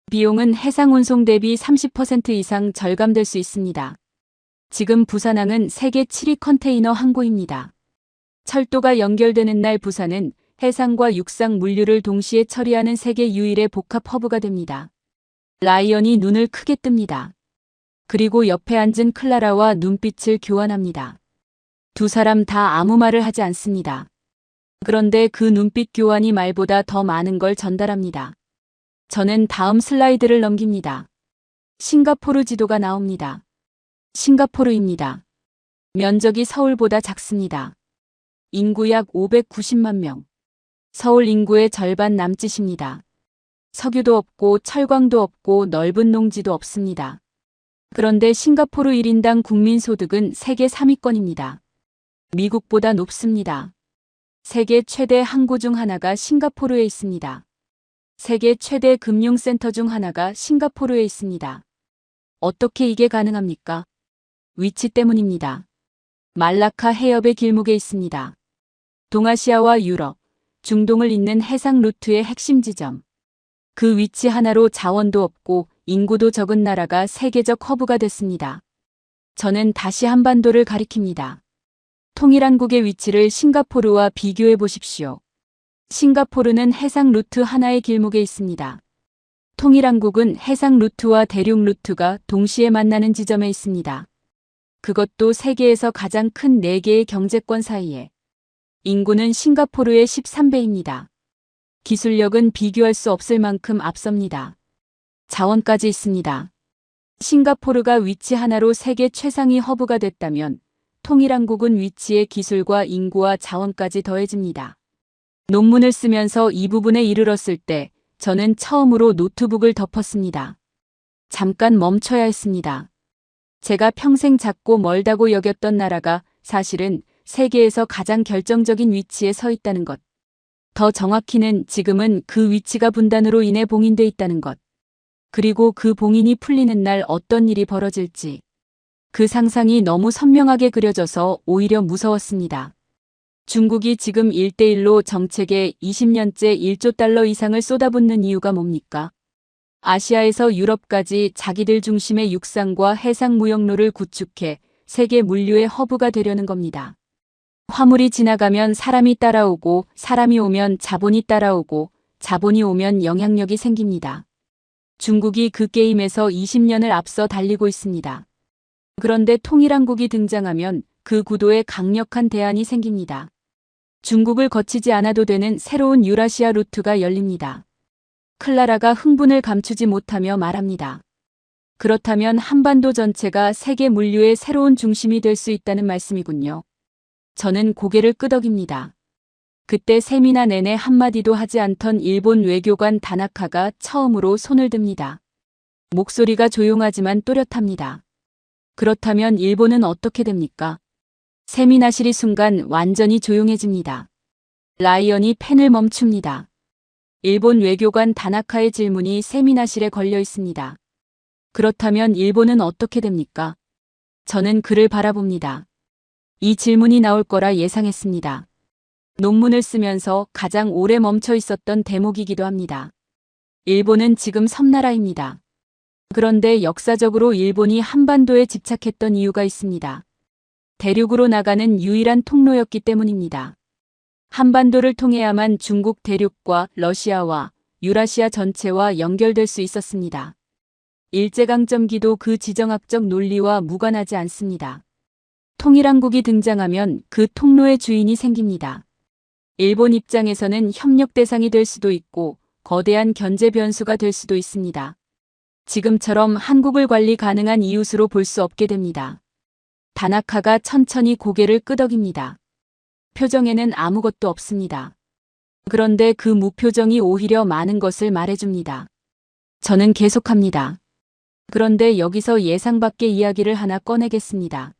비용은 해상 운송 대비 30% 이상 절감될 수 있습니다. 지금 부산항은 세계 7위 컨테이너 항구입니다. 철도가 연결되는 날 부산은 해상과 육상 물류를 동시에 처리하는 세계 유일의 복합 허브가 됩니다. 라이언이 눈을 크게 뜹니다. 그리고 옆에 앉은 클라라와 눈빛을 교환합니다. 두 사람 다 아무 말을 하지 않습니다. 그런데 그 눈빛 교환이 말보다 더 많은 걸 전달합니다. 저는 다음 슬라이드를 넘깁니다. 싱가포르 지도가 나옵니다. 싱가포르입니다. 면적이 서울보다 작습니다. 인구 약 590만 명. 서울 인구의 절반 남짓입니다. 석유도 없고 철광도 없고 넓은 농지도 없습니다. 그런데 싱가포르 1인당 국민소득은 세계 3위권입니다. 미국보다 높습니다. 세계 최대 항구 중 하나가 싱가포르에 있습니다. 세계 최대 금융센터 중 하나가 싱가포르에 있습니다. 어떻게 이게 가능합니까? 위치 때문입니다. 말라카 해협의 길목에 있습니다. 동아시아와 유럽, 중동을 잇는 해상 루트의 핵심 지점. 그 위치 하나로 자원도 없고 인구도 적은 나라가 세계적 허브가 됐습니다. 저는 다시 한반도를 가리킵니다. 통일한국의 위치를 싱가포르와 비교해 보십시오. 싱가포르는 해상 루트 하나의 길목에 있습니다. 통일한국은 해상 루트와 대륙 루트가 동시에 만나는 지점에 있습니다. 그것도 세계에서 가장 큰 4개의 경제권 사이에. 인구는 싱가포르의 13배입니다. 기술력은 비교할 수 없을 만큼 앞섭니다. 자원까지 있습니다. 싱가포르가 위치 하나로 세계 최상위 허브가 됐다면 통일한국은 위치에 기술과 인구와 자원까지 더해집니다. 논문을 쓰면서 이 부분에 이르렀을 때 저는 처음으로 노트북을 덮었습니다. 잠깐 멈춰야 했습니다. 제가 평생 작고 멀다고 여겼던 나라가 사실은 세계에서 가장 결정적인 위치에 서 있다는 것. 더 정확히는 지금은 그 위치가 분단으로 인해 봉인돼 있다는 것. 그리고 그 봉인이 풀리는 날 어떤 일이 벌어질지. 그 상상이 너무 선명하게 그려져서 오히려 무서웠습니다. 중국이 지금 1대1로 정책에 20년째 1조 달러 이상을 쏟아붓는 이유가 뭡니까? 아시아에서 유럽까지 자기들 중심의 육상과 해상 무역로를 구축해 세계 물류의 허브가 되려는 겁니다. 화물이 지나가면 사람이 따라오고 사람이 오면 자본이 따라오고 자본이 오면 영향력이 생깁니다. 중국이 그 게임에서 20년을 앞서 달리고 있습니다. 그런데 통일한국이 등장하면 그 구도에 강력한 대안이 생깁니다. 중국을 거치지 않아도 되는 새로운 유라시아 루트가 열립니다. 클라라가 흥분을 감추지 못하며 말합니다. 그렇다면 한반도 전체가 세계 물류의 새로운 중심이 될 수 있다는 말씀이군요. 저는 고개를 끄덕입니다. 그때 세미나 내내 한마디도 하지 않던 일본 외교관 다나카가 처음으로 손을 듭니다. 목소리가 조용하지만 또렷합니다. 그렇다면 일본은 어떻게 됩니까? 세미나실이 순간 완전히 조용해집니다. 라이언이 펜을 멈춥니다. 일본 외교관 다나카의 질문이 세미나실에 걸려 있습니다. 그렇다면 일본은 어떻게 됩니까? 저는 그를 바라봅니다. 이 질문이 나올 거라 예상했습니다. 논문을 쓰면서 가장 오래 멈춰 있었던 대목이기도 합니다. 일본은 지금 섬나라입니다. 그런데 역사적으로 일본이 한반도에 집착했던 이유가 있습니다. 대륙으로 나가는 유일한 통로였기 때문입니다. 한반도를 통해야만 중국 대륙과 러시아와 유라시아 전체와 연결될 수 있었습니다. 일제강점기도 그 지정학적 논리와 무관하지 않습니다. 통일한국이 등장하면 그 통로의 주인이 생깁니다. 일본 입장에서는 협력 대상이 될 수도 있고 거대한 견제 변수가 될 수도 있습니다. 지금처럼 한국을 관리 가능한 이웃으로 볼 수 없게 됩니다. 다나카가 천천히 고개를 끄덕입니다. 표정에는 아무것도 없습니다. 그런데 그 무표정이 오히려 많은 것을 말해줍니다. 저는 계속합니다. 그런데 여기서 예상 밖의 이야기를 하나 꺼내겠습니다.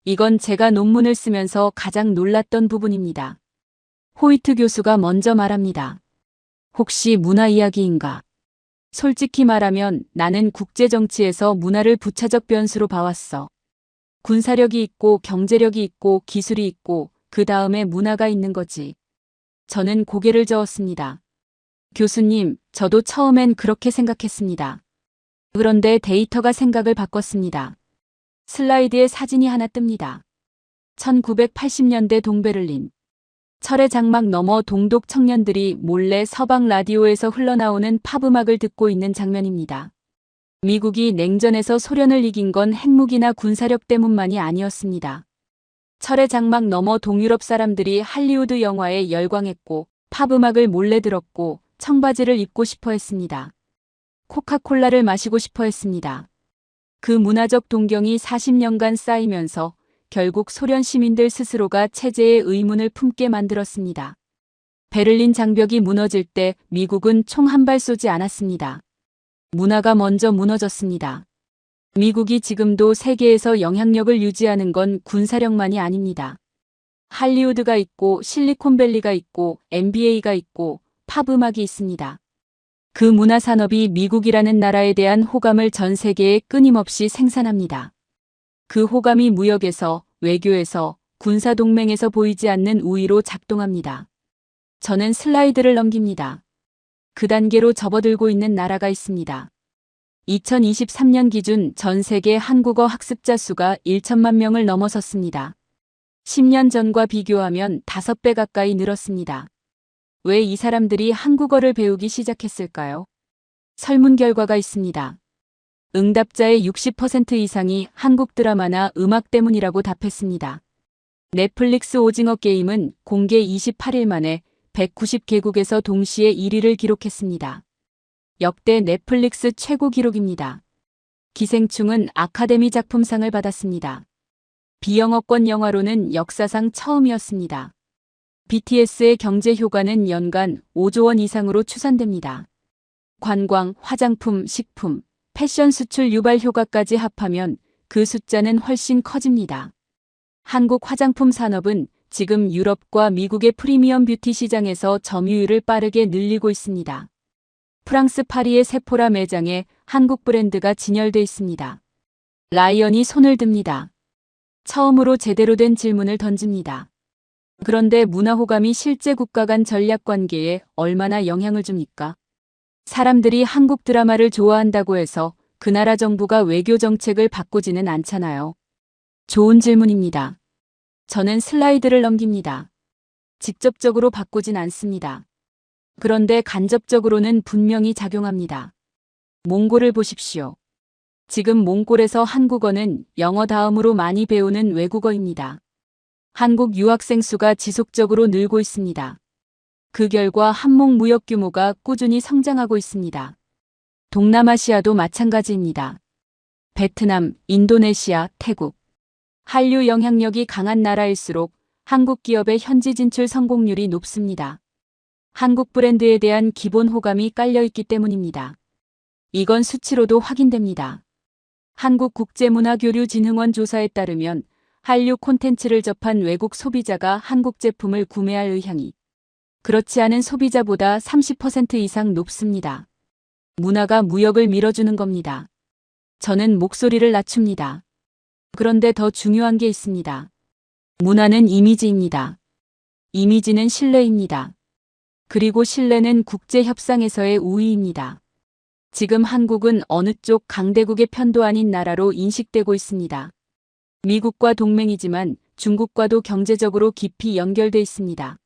이건 제가 논문을 쓰면서 가장 놀랐던 부분입니다. 호이트 교수가 먼저 말합니다. 혹시 문화 이야기인가? 솔직히 말하면 나는 국제정치에서 문화를 부차적 변수로 봐왔어. 군사력이 있고 경제력이 있고 기술이 있고 그 다음에 문화가 있는 거지. 저는 고개를 저었습니다. 교수님, 저도 처음엔 그렇게 생각했습니다. 그런데 데이터가 생각을 바꿨습니다. 슬라이드에 사진이 하나 뜹니다. 1980년대 동베를린. 철의 장막 너머 동독 청년들이 몰래 서방 라디오에서 흘러나오는 팝음악을 듣고 있는 장면입니다. 미국이 냉전에서 소련을 이긴 건 핵무기나 군사력 때문만이 아니었습니다. 철의 장막 너머 동유럽 사람들이 할리우드 영화에 열광했고 팝음악을 몰래 들었고 청바지를 입고 싶어 했습니다. 코카콜라를 마시고 싶어 했습니다. 그 문화적 동경이 40년간 쌓이면서 결국 소련 시민들 스스로가 체제의 의문을 품게 만들었습니다. 베를린 장벽이 무너질 때 미국은 총 한 발 쏘지 않았습니다. 문화가 먼저 무너졌습니다. 미국이 지금도 세계에서 영향력을 유지하는 건 군사력만이 아닙니다. 할리우드가 있고 실리콘밸리가 있고 NBA가 있고 팝음악이 있습니다. 그 문화산업이 미국이라는 나라에 대한 호감을 전 세계에 끊임없이 생산합니다. 그 호감이 무역에서, 외교에서, 군사동맹에서 보이지 않는 우위로 작동합니다. 저는 슬라이드를 넘깁니다. 그 단계로 접어들고 있는 나라가 있습니다. 2023년 기준 전 세계 한국어 학습자 수가 1천만 명을 넘어섰습니다. 10년 전과 비교하면 5배 가까이 늘었습니다. 왜 이 사람들이 한국어를 배우기 시작했을까요? 설문 결과가 있습니다. 응답자의 60% 이상이 한국 드라마나 음악 때문이라고 답했습니다. 넷플릭스 오징어 게임은 공개 28일 만에 190개국에서 동시에 1위를 기록했습니다. 역대 넷플릭스 최고 기록입니다. 기생충은 아카데미 작품상을 받았습니다. 비영어권 영화로는 역사상 처음이었습니다. BTS의 경제 효과는 연간 5조 원 이상으로 추산됩니다. 관광, 화장품, 식품, 패션 수출 유발 효과까지 합하면 그 숫자는 훨씬 커집니다. 한국 화장품 산업은 지금 유럽과 미국의 프리미엄 뷰티 시장에서 점유율을 빠르게 늘리고 있습니다. 프랑스 파리의 세포라 매장에 한국 브랜드가 진열돼 있습니다. 라이언이 손을 듭니다. 처음으로 제대로 된 질문을 던집니다. 그런데 문화호감이 실제 국가 간 전략관계에 얼마나 영향을 줍니까? 사람들이 한국 드라마를 좋아한다고 해서 그 나라 정부가 외교 정책을 바꾸지는 않잖아요. 좋은 질문입니다. 저는 슬라이드를 넘깁니다. 직접적으로 바꾸진 않습니다. 그런데 간접적으로는 분명히 작용합니다. 몽골을 보십시오. 지금 몽골에서 한국어는 영어 다음으로 많이 배우는 외국어입니다. 한국 유학생 수가 지속적으로 늘고 있습니다. 그 결과 한목 무역 규모가 꾸준히 성장하고 있습니다. 동남아시아도 마찬가지입니다. 베트남, 인도네시아, 태국. 한류 영향력이 강한 나라일수록 한국 기업의 현지 진출 성공률이 높습니다. 한국 브랜드에 대한 기본 호감이 깔려있기 때문입니다. 이건 수치로도 확인됩니다. 한국국제문화교류진흥원 조사에 따르면 한류 콘텐츠를 접한 외국 소비자가 한국 제품을 구매할 의향이 그렇지 않은 소비자보다 30% 이상 높습니다. 문화가 무역을 밀어주는 겁니다. 저는 목소리를 낮춥니다. 그런데 더 중요한 게 있습니다. 문화는 이미지입니다. 이미지는 신뢰입니다. 그리고 신뢰는 국제협상에서의 우위입니다. 지금 한국은 어느 쪽 강대국의 편도 아닌 나라로 인식되고 있습니다. 미국과 동맹이지만 중국과도 경제적으로 깊이 연결돼 있습니다.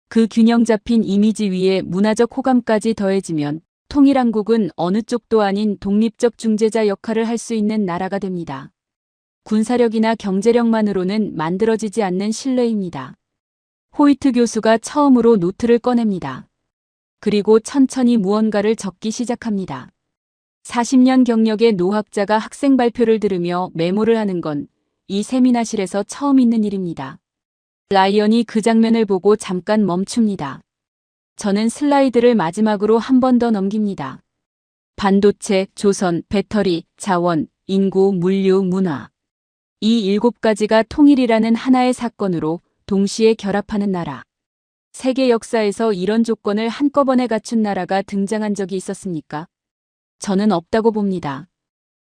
그 균형 잡힌 이미지 위에 문화적 호감까지 더해지면 통일한국은 어느 쪽도 아닌 독립적 중재자 역할을 할 수 있는 나라가 됩니다. 군사력이나 경제력만으로는 만들어지지 않는 신뢰입니다. 호이트 교수가 처음으로 노트를 꺼냅니다. 그리고 천천히 무언가를 적기 시작합니다. 40년 경력의 노학자가 학생 발표를 들으며 메모를 하는 건 이 세미나실에서 처음 있는 일입니다. 라이언이 그 장면을 보고 잠깐 멈춥니다. 저는 슬라이드를 마지막으로 한 번 더 넘깁니다. 반도체, 조선, 배터리, 자원, 인구, 물류, 문화. 이 7가지가 통일이라는 하나의 사건으로 동시에 결합하는 나라. 세계 역사에서 이런 조건을 한꺼번에 갖춘 나라가 등장한 적이 있었습니까? 저는 없다고 봅니다.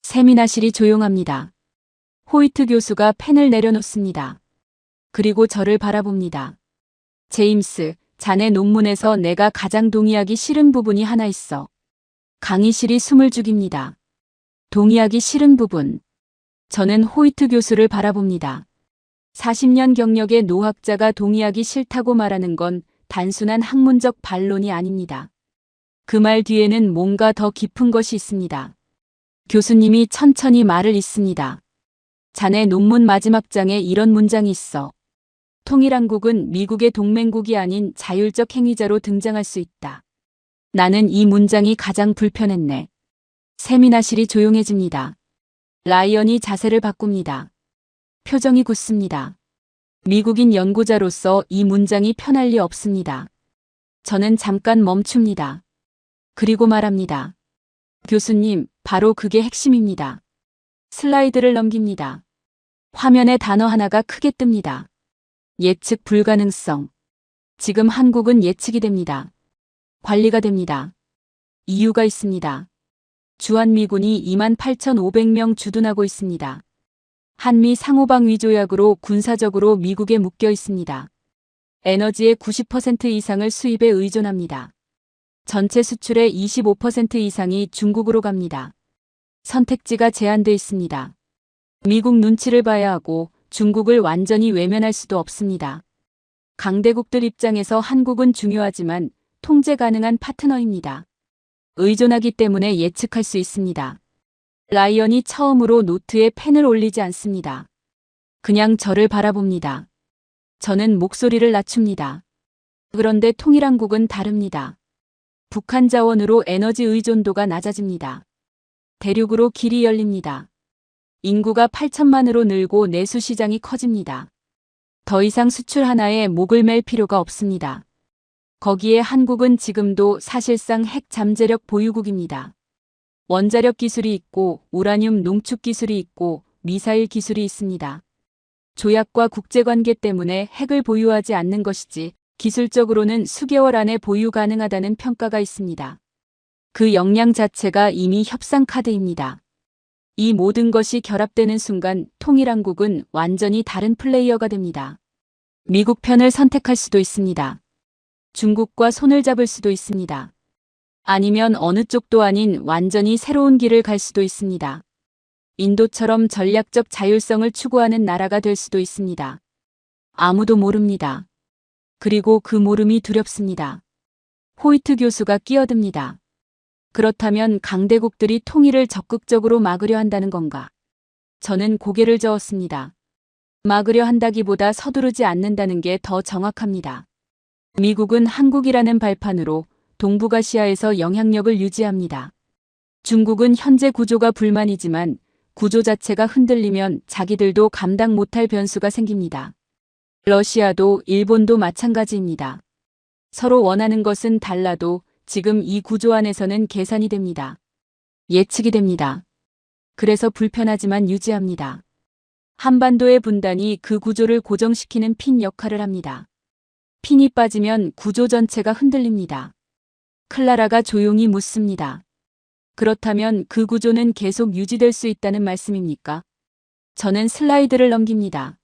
세미나실이 조용합니다. 호이트 교수가 펜을 내려놓습니다. 그리고 저를 바라봅니다. 제임스, 자네 논문에서 내가 가장 동의하기 싫은 부분이 하나 있어. 강의실이 숨을 죽입니다. 동의하기 싫은 부분. 저는 호이트 교수를 바라봅니다. 40년 경력의 노학자가 동의하기 싫다고 말하는 건 단순한 학문적 반론이 아닙니다. 그 말 뒤에는 뭔가 더 깊은 것이 있습니다. 교수님이 천천히 말을 잇습니다. 자네 논문 마지막 장에 이런 문장이 있어. 통일한국은 미국의 동맹국이 아닌 자율적 행위자로 등장할 수 있다. 나는 이 문장이 가장 불편했네. 세미나실이 조용해집니다. 라이언이 자세를 바꿉니다. 표정이 굳습니다. 미국인 연구자로서 이 문장이 편할 리 없습니다. 저는 잠깐 멈춥니다. 그리고 말합니다. 교수님, 바로 그게 핵심입니다. 슬라이드를 넘깁니다. 화면에 단어 하나가 크게 뜹니다. 예측 불가능성. 지금 한국은 예측이 됩니다. 관리가 됩니다. 이유가 있습니다. 주한미군이 28,500명 주둔하고 있습니다. 한미 상호방위 조약으로 군사적으로 미국에 묶여 있습니다. 에너지의 90% 이상을 수입에 의존합니다. 전체 수출의 25% 이상이 중국으로 갑니다. 선택지가 제한돼 있습니다. 미국 눈치를 봐야 하고 중국을 완전히 외면할 수도 없습니다. 강대국들 입장에서 한국은 중요하지만 통제 가능한 파트너입니다. 의존하기 때문에 예측할 수 있습니다. 라이언이 처음으로 노트에 펜을 올리지 않습니다. 그냥 저를 바라봅니다. 저는 목소리를 낮춥니다. 그런데 통일한국은 다릅니다. 북한 자원으로 에너지 의존도가 낮아집니다. 대륙으로 길이 열립니다. 인구가 8천만으로 늘고 내수 시장이 커집니다. 더 이상 수출 하나에 목을 맬 필요가 없습니다. 거기에 한국은 지금도 사실상 핵 잠재력 보유국입니다. 원자력 기술이 있고 우라늄 농축 기술이 있고 미사일 기술이 있습니다. 조약과 국제관계 때문에 핵을 보유하지 않는 것이지 기술적으로는 수개월 안에 보유 가능하다는 평가가 있습니다. 그 역량 자체가 이미 협상 카드입니다. 이 모든 것이 결합되는 순간 통일한국은 완전히 다른 플레이어가 됩니다. 미국 편을 선택할 수도 있습니다. 중국과 손을 잡을 수도 있습니다. 아니면 어느 쪽도 아닌 완전히 새로운 길을 갈 수도 있습니다. 인도처럼 전략적 자율성을 추구하는 나라가 될 수도 있습니다. 아무도 모릅니다. 그리고 그 모름이 두렵습니다. 호이트 교수가 끼어듭니다. 그렇다면 강대국들이 통일을 적극적으로 막으려 한다는 건가? 저는 고개를 저었습니다. 막으려 한다기보다 서두르지 않는다는 게 더 정확합니다. 미국은 한국이라는 발판으로 동북아시아에서 영향력을 유지합니다. 중국은 현재 구조가 불만이지만 구조 자체가 흔들리면 자기들도 감당 못할 변수가 생깁니다. 러시아도 일본도 마찬가지입니다. 서로 원하는 것은 달라도 지금 이 구조 안에서는 계산이 됩니다. 예측이 됩니다. 그래서 불편하지만 유지합니다. 한반도의 분단이 그 구조를 고정시키는 핀 역할을 합니다. 핀이 빠지면 구조 전체가 흔들립니다. 클라라가 조용히 묻습니다. 그렇다면 그 구조는 계속 유지될 수 있다는 말씀입니까? 저는 슬라이드를 넘깁니다.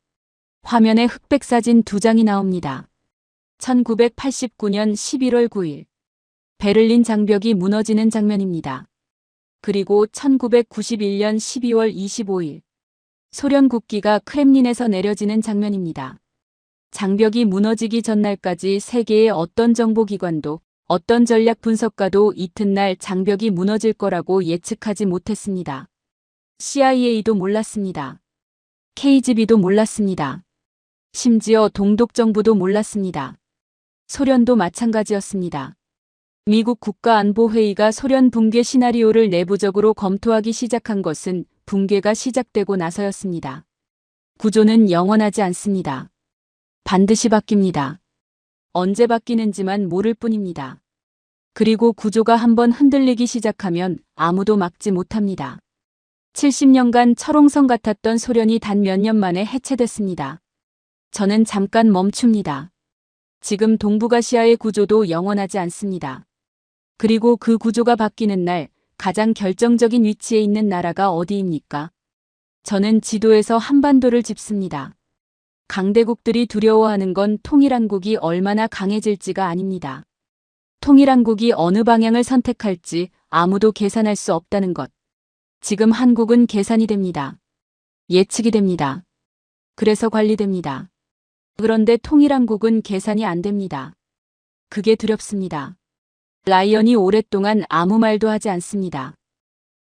화면에 흑백 사진 2장이 나옵니다. 1989년 11월 9일. 베를린 장벽이 무너지는 장면입니다. 그리고 1991년 12월 25일. 소련 국기가 크렘린에서 내려지는 장면입니다. 장벽이 무너지기 전날까지 세계의 어떤 정보기관도 어떤 전략 분석가도 이튿날 장벽이 무너질 거라고 예측하지 못했습니다. CIA도 몰랐습니다. KGB도 몰랐습니다. 심지어 동독정부도 몰랐습니다. 소련도 마찬가지였습니다. 미국 국가안보회의가 소련 붕괴 시나리오를 내부적으로 검토하기 시작한 것은 붕괴가 시작되고 나서였습니다. 구조는 영원하지 않습니다. 반드시 바뀝니다. 언제 바뀌는지만 모를 뿐입니다. 그리고 구조가 한번 흔들리기 시작하면 아무도 막지 못합니다. 70년간 철옹성 같았던 소련이 단 몇 년 만에 해체됐습니다. 저는 잠깐 멈춥니다. 지금 동북아시아의 구조도 영원하지 않습니다. 그리고 그 구조가 바뀌는 날 가장 결정적인 위치에 있는 나라가 어디입니까? 저는 지도에서 한반도를 짚습니다. 강대국들이 두려워하는 건 통일한국이 얼마나 강해질지가 아닙니다. 통일한국이 어느 방향을 선택할지 아무도 계산할 수 없다는 것. 지금 한국은 계산이 됩니다. 예측이 됩니다. 그래서 관리됩니다. 그런데 통일한국은 계산이 안 됩니다. 그게 두렵습니다. 라이언이 오랫동안 아무 말도 하지 않습니다.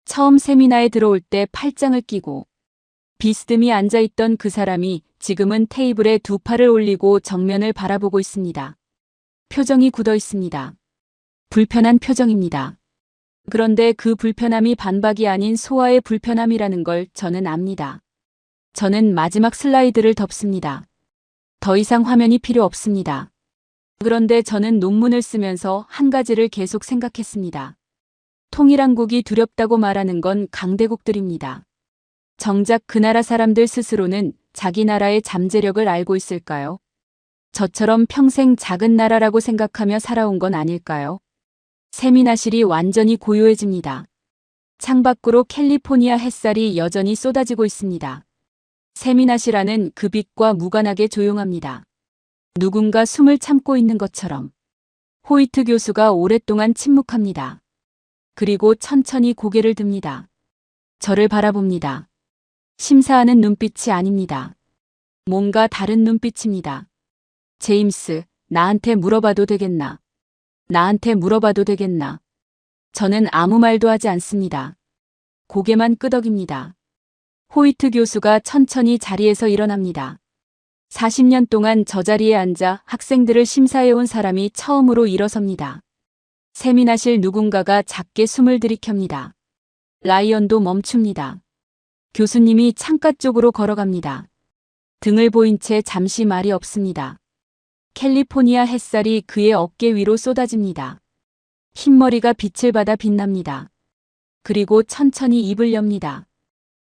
처음 세미나에 들어올 때 팔짱을 끼고 비스듬히 앉아있던 그 사람이 지금은 테이블에 두 팔을 올리고 정면을 바라보고 있습니다. 표정이 굳어 있습니다. 불편한 표정입니다. 그런데 그 불편함이 반박이 아닌 소화의 불편함이라는 걸 저는 압니다. 저는 마지막 슬라이드를 덮습니다. 더 이상 화면이 필요 없습니다. 그런데 저는 논문을 쓰면서 한 가지를 계속 생각했습니다. 통일한국이 두렵다고 말하는 건 강대국들입니다. 정작 그 나라 사람들 스스로는 자기 나라의 잠재력을 알고 있을까요? 저처럼 평생 작은 나라라고 생각하며 살아온 건 아닐까요? 세미나실이 완전히 고요해집니다. 창밖으로 캘리포니아 햇살이 여전히 쏟아지고 있습니다. 세미나실 안은 그 빛과 무관하게 조용합니다. 누군가 숨을 참고 있는 것처럼. 호이트 교수가 오랫동안 침묵합니다. 그리고 천천히 고개를 듭니다. 저를 바라봅니다. 심사하는 눈빛이 아닙니다. 뭔가 다른 눈빛입니다. 제임스, 나한테 물어봐도 되겠나? 나한테 물어봐도 되겠나? 저는 아무 말도 하지 않습니다. 고개만 끄덕입니다. 호이트 교수가 천천히 자리에서 일어납니다. 40년 동안 저 자리에 앉아 학생들을 심사해온 사람이 처음으로 일어섭니다. 세미나실 누군가가 작게 숨을 들이켭니다. 라이언도 멈춥니다. 교수님이 창가 쪽으로 걸어갑니다. 등을 보인 채 잠시 말이 없습니다. 캘리포니아 햇살이 그의 어깨 위로 쏟아집니다. 흰머리가 빛을 받아 빛납니다. 그리고 천천히 입을 엽니다.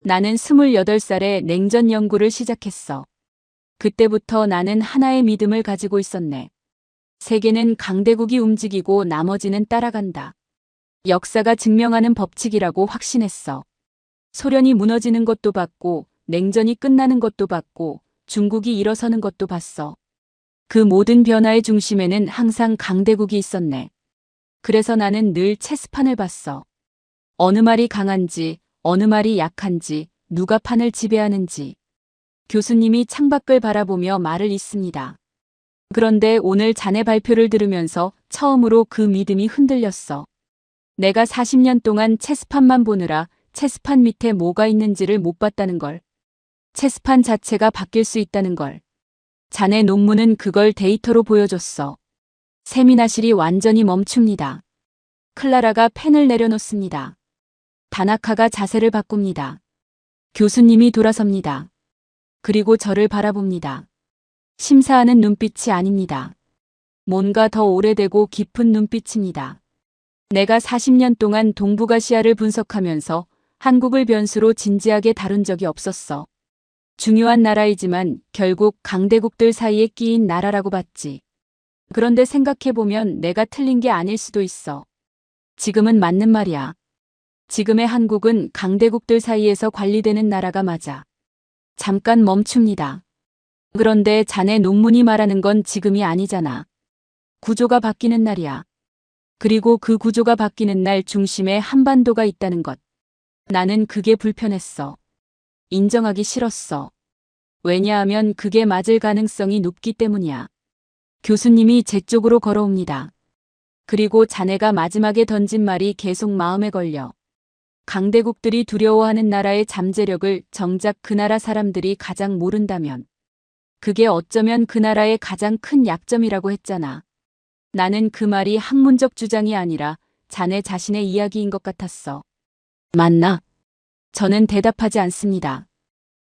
나는 28살에 냉전 연구를 시작했어. 그때부터 나는 하나의 믿음을 가지고 있었네. 세계는 강대국이 움직이고 나머지는 따라간다. 역사가 증명하는 법칙이라고 확신했어. 소련이 무너지는 것도 봤고, 냉전이 끝나는 것도 봤고, 중국이 일어서는 것도 봤어. 그 모든 변화의 중심에는 항상 강대국이 있었네. 그래서 나는 늘 체스판을 봤어. 어느 말이 강한지, 어느 말이 약한지, 누가 판을 지배하는지. 교수님이 창밖을 바라보며 말을 잇습니다. 그런데 오늘 자네 발표를 들으면서 처음으로 그 믿음이 흔들렸어. 내가 40년 동안 체스판만 보느라 체스판 밑에 뭐가 있는지를 못 봤다는 걸. 체스판 자체가 바뀔 수 있다는 걸. 자네 논문은 그걸 데이터로 보여줬어. 세미나실이 완전히 멈춥니다. 클라라가 펜을 내려놓습니다. 다나카가 자세를 바꿉니다. 교수님이 돌아섭니다. 그리고 저를 바라봅니다. 심사하는 눈빛이 아닙니다. 뭔가 더 오래되고 깊은 눈빛입니다. 내가 40년 동안 동북아시아를 분석하면서 한국을 변수로 진지하게 다룬 적이 없었어. 중요한 나라이지만 결국 강대국들 사이에 끼인 나라라고 봤지. 그런데 생각해보면 내가 틀린 게 아닐 수도 있어. 지금은 맞는 말이야. 지금의 한국은 강대국들 사이에서 관리되는 나라가 맞아. 잠깐 멈춥니다. 그런데 자네 논문이 말하는 건 지금이 아니잖아. 구조가 바뀌는 날이야. 그리고 그 구조가 바뀌는 날 중심에 한반도가 있다는 것. 나는 그게 불편했어. 인정하기 싫었어. 왜냐하면 그게 맞을 가능성이 높기 때문이야. 교수님이 제 쪽으로 걸어옵니다. 그리고 자네가 마지막에 던진 말이 계속 마음에 걸려. 강대국들이 두려워하는 나라의 잠재력을 정작 그 나라 사람들이 가장 모른다면 그게 어쩌면 그 나라의 가장 큰 약점이라고 했잖아. 나는 그 말이 학문적 주장이 아니라 자네 자신의 이야기인 것 같았어. 맞나? 저는 대답하지 않습니다.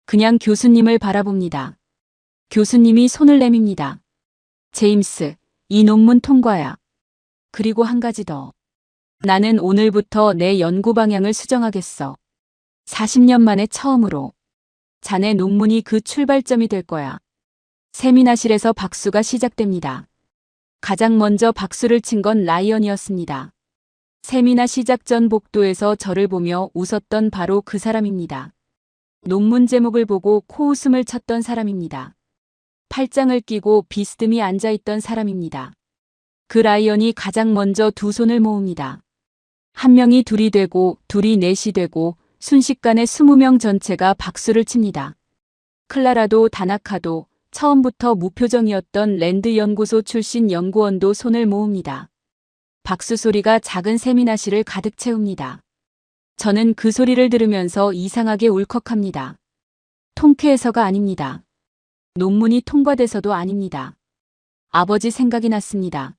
그냥 교수님을 바라봅니다. 교수님이 손을 내밉니다. 제임스, 이 논문 통과야. 그리고 한 가지 더. 나는 오늘부터 내 연구 방향을 수정하겠어. 40년 만에 처음으로. 자네 논문이 그 출발점이 될 거야. 세미나실에서 박수가 시작됩니다. 가장 먼저 박수를 친 건 라이언이었습니다. 세미나 시작 전 복도에서 저를 보며 웃었던 바로 그 사람입니다. 논문 제목을 보고 코웃음을 쳤던 사람입니다. 팔짱을 끼고 비스듬히 앉아있던 사람입니다. 그 라이언이 가장 먼저 두 손을 모읍니다. 한 명이 둘이 되고 둘이 넷이 되고 순식간에 20명 전체가 박수를 칩니다. 클라라도 다나카도 처음부터 무표정이었던 랜드 연구소 출신 연구원도 손을 모읍니다. 박수 소리가 작은 세미나실을 가득 채웁니다. 저는 그 소리를 들으면서 이상하게 울컥합니다. 통쾌해서가 아닙니다. 논문이 통과돼서도 아닙니다. 아버지 생각이 났습니다.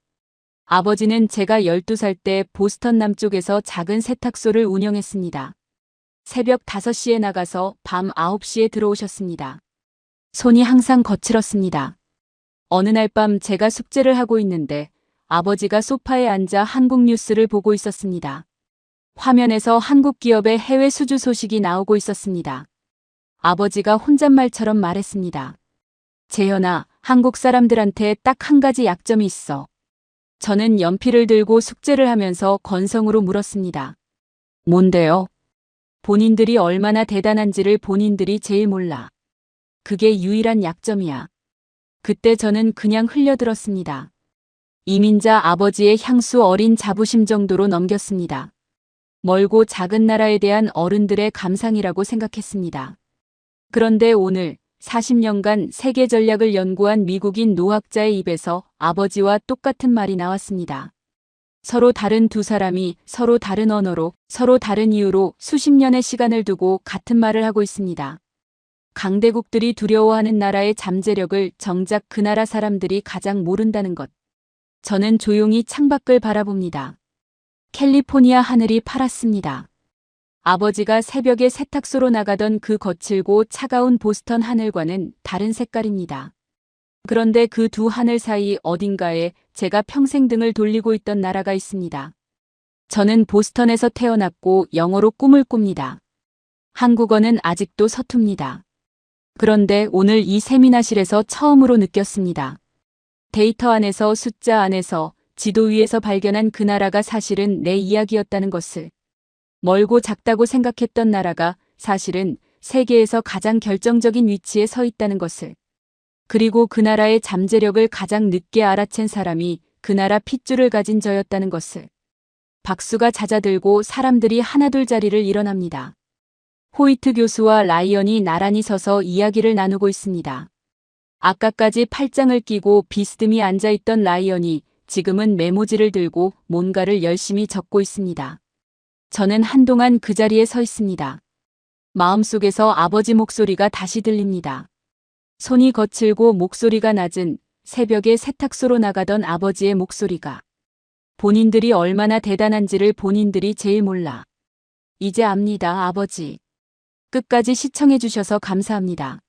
아버지는 제가 12살 때 보스턴 남쪽에서 작은 세탁소를 운영했습니다. 새벽 5시에 나가서 밤 9시에 들어오셨습니다. 손이 항상 거칠었습니다. 어느 날 밤 제가 숙제를 하고 있는데 아버지가 소파에 앉아 한국 뉴스를 보고 있었습니다. 화면에서 한국 기업의 해외 수주 소식이 나오고 있었습니다. 아버지가 혼잣말처럼 말했습니다. 재현아, 한국 사람들한테 딱 한 가지 약점이 있어. 저는 연필을 들고 숙제를 하면서 건성으로 물었습니다. 뭔데요? 본인들이 얼마나 대단한지를 본인들이 제일 몰라. 그게 유일한 약점이야. 그때 저는 그냥 흘려들었습니다. 이민자 아버지의 향수 어린 자부심 정도로 넘겼습니다. 멀고 작은 나라에 대한 어른들의 감상이라고 생각했습니다. 그런데 오늘 40년간 세계 전략을 연구한 미국인 노학자의 입에서 아버지와 똑같은 말이 나왔습니다. 서로 다른 두 사람이 서로 다른 언어로 서로 다른 이유로 수십 년의 시간을 두고 같은 말을 하고 있습니다. 강대국들이 두려워하는 나라의 잠재력을 정작 그 나라 사람들이 가장 모른다는 것. 저는 조용히 창밖을 바라봅니다. 캘리포니아 하늘이 파랗습니다. 아버지가 새벽에 세탁소로 나가던 그 거칠고 차가운 보스턴 하늘과는 다른 색깔입니다. 그런데 그 두 하늘 사이 어딘가에 제가 평생 등을 돌리고 있던 나라가 있습니다. 저는 보스턴에서 태어났고 영어로 꿈을 꿉니다. 한국어는 아직도 서툽니다. 그런데 오늘 이 세미나실에서 처음으로 느꼈습니다. 데이터 안에서 숫자 안에서 지도 위에서 발견한 그 나라가 사실은 내 이야기였다는 것을. 멀고 작다고 생각했던 나라가 사실은 세계에서 가장 결정적인 위치에 서 있다는 것을. 그리고 그 나라의 잠재력을 가장 늦게 알아챈 사람이 그 나라 핏줄을 가진 저였다는 것을. 박수가 잦아들고 사람들이 하나둘 자리를 일어납니다. 호이트 교수와 라이언이 나란히 서서 이야기를 나누고 있습니다. 아까까지 팔짱을 끼고 비스듬히 앉아있던 라이언이 지금은 메모지를 들고 뭔가를 열심히 적고 있습니다. 저는 한동안 그 자리에 서 있습니다. 마음속에서 아버지 목소리가 다시 들립니다. 손이 거칠고 목소리가 낮은 새벽에 세탁소로 나가던 아버지의 목소리가. 본인들이 얼마나 대단한지를 본인들이 제일 몰라. 이제 압니다, 아버지. 끝까지 시청해 주셔서 감사합니다.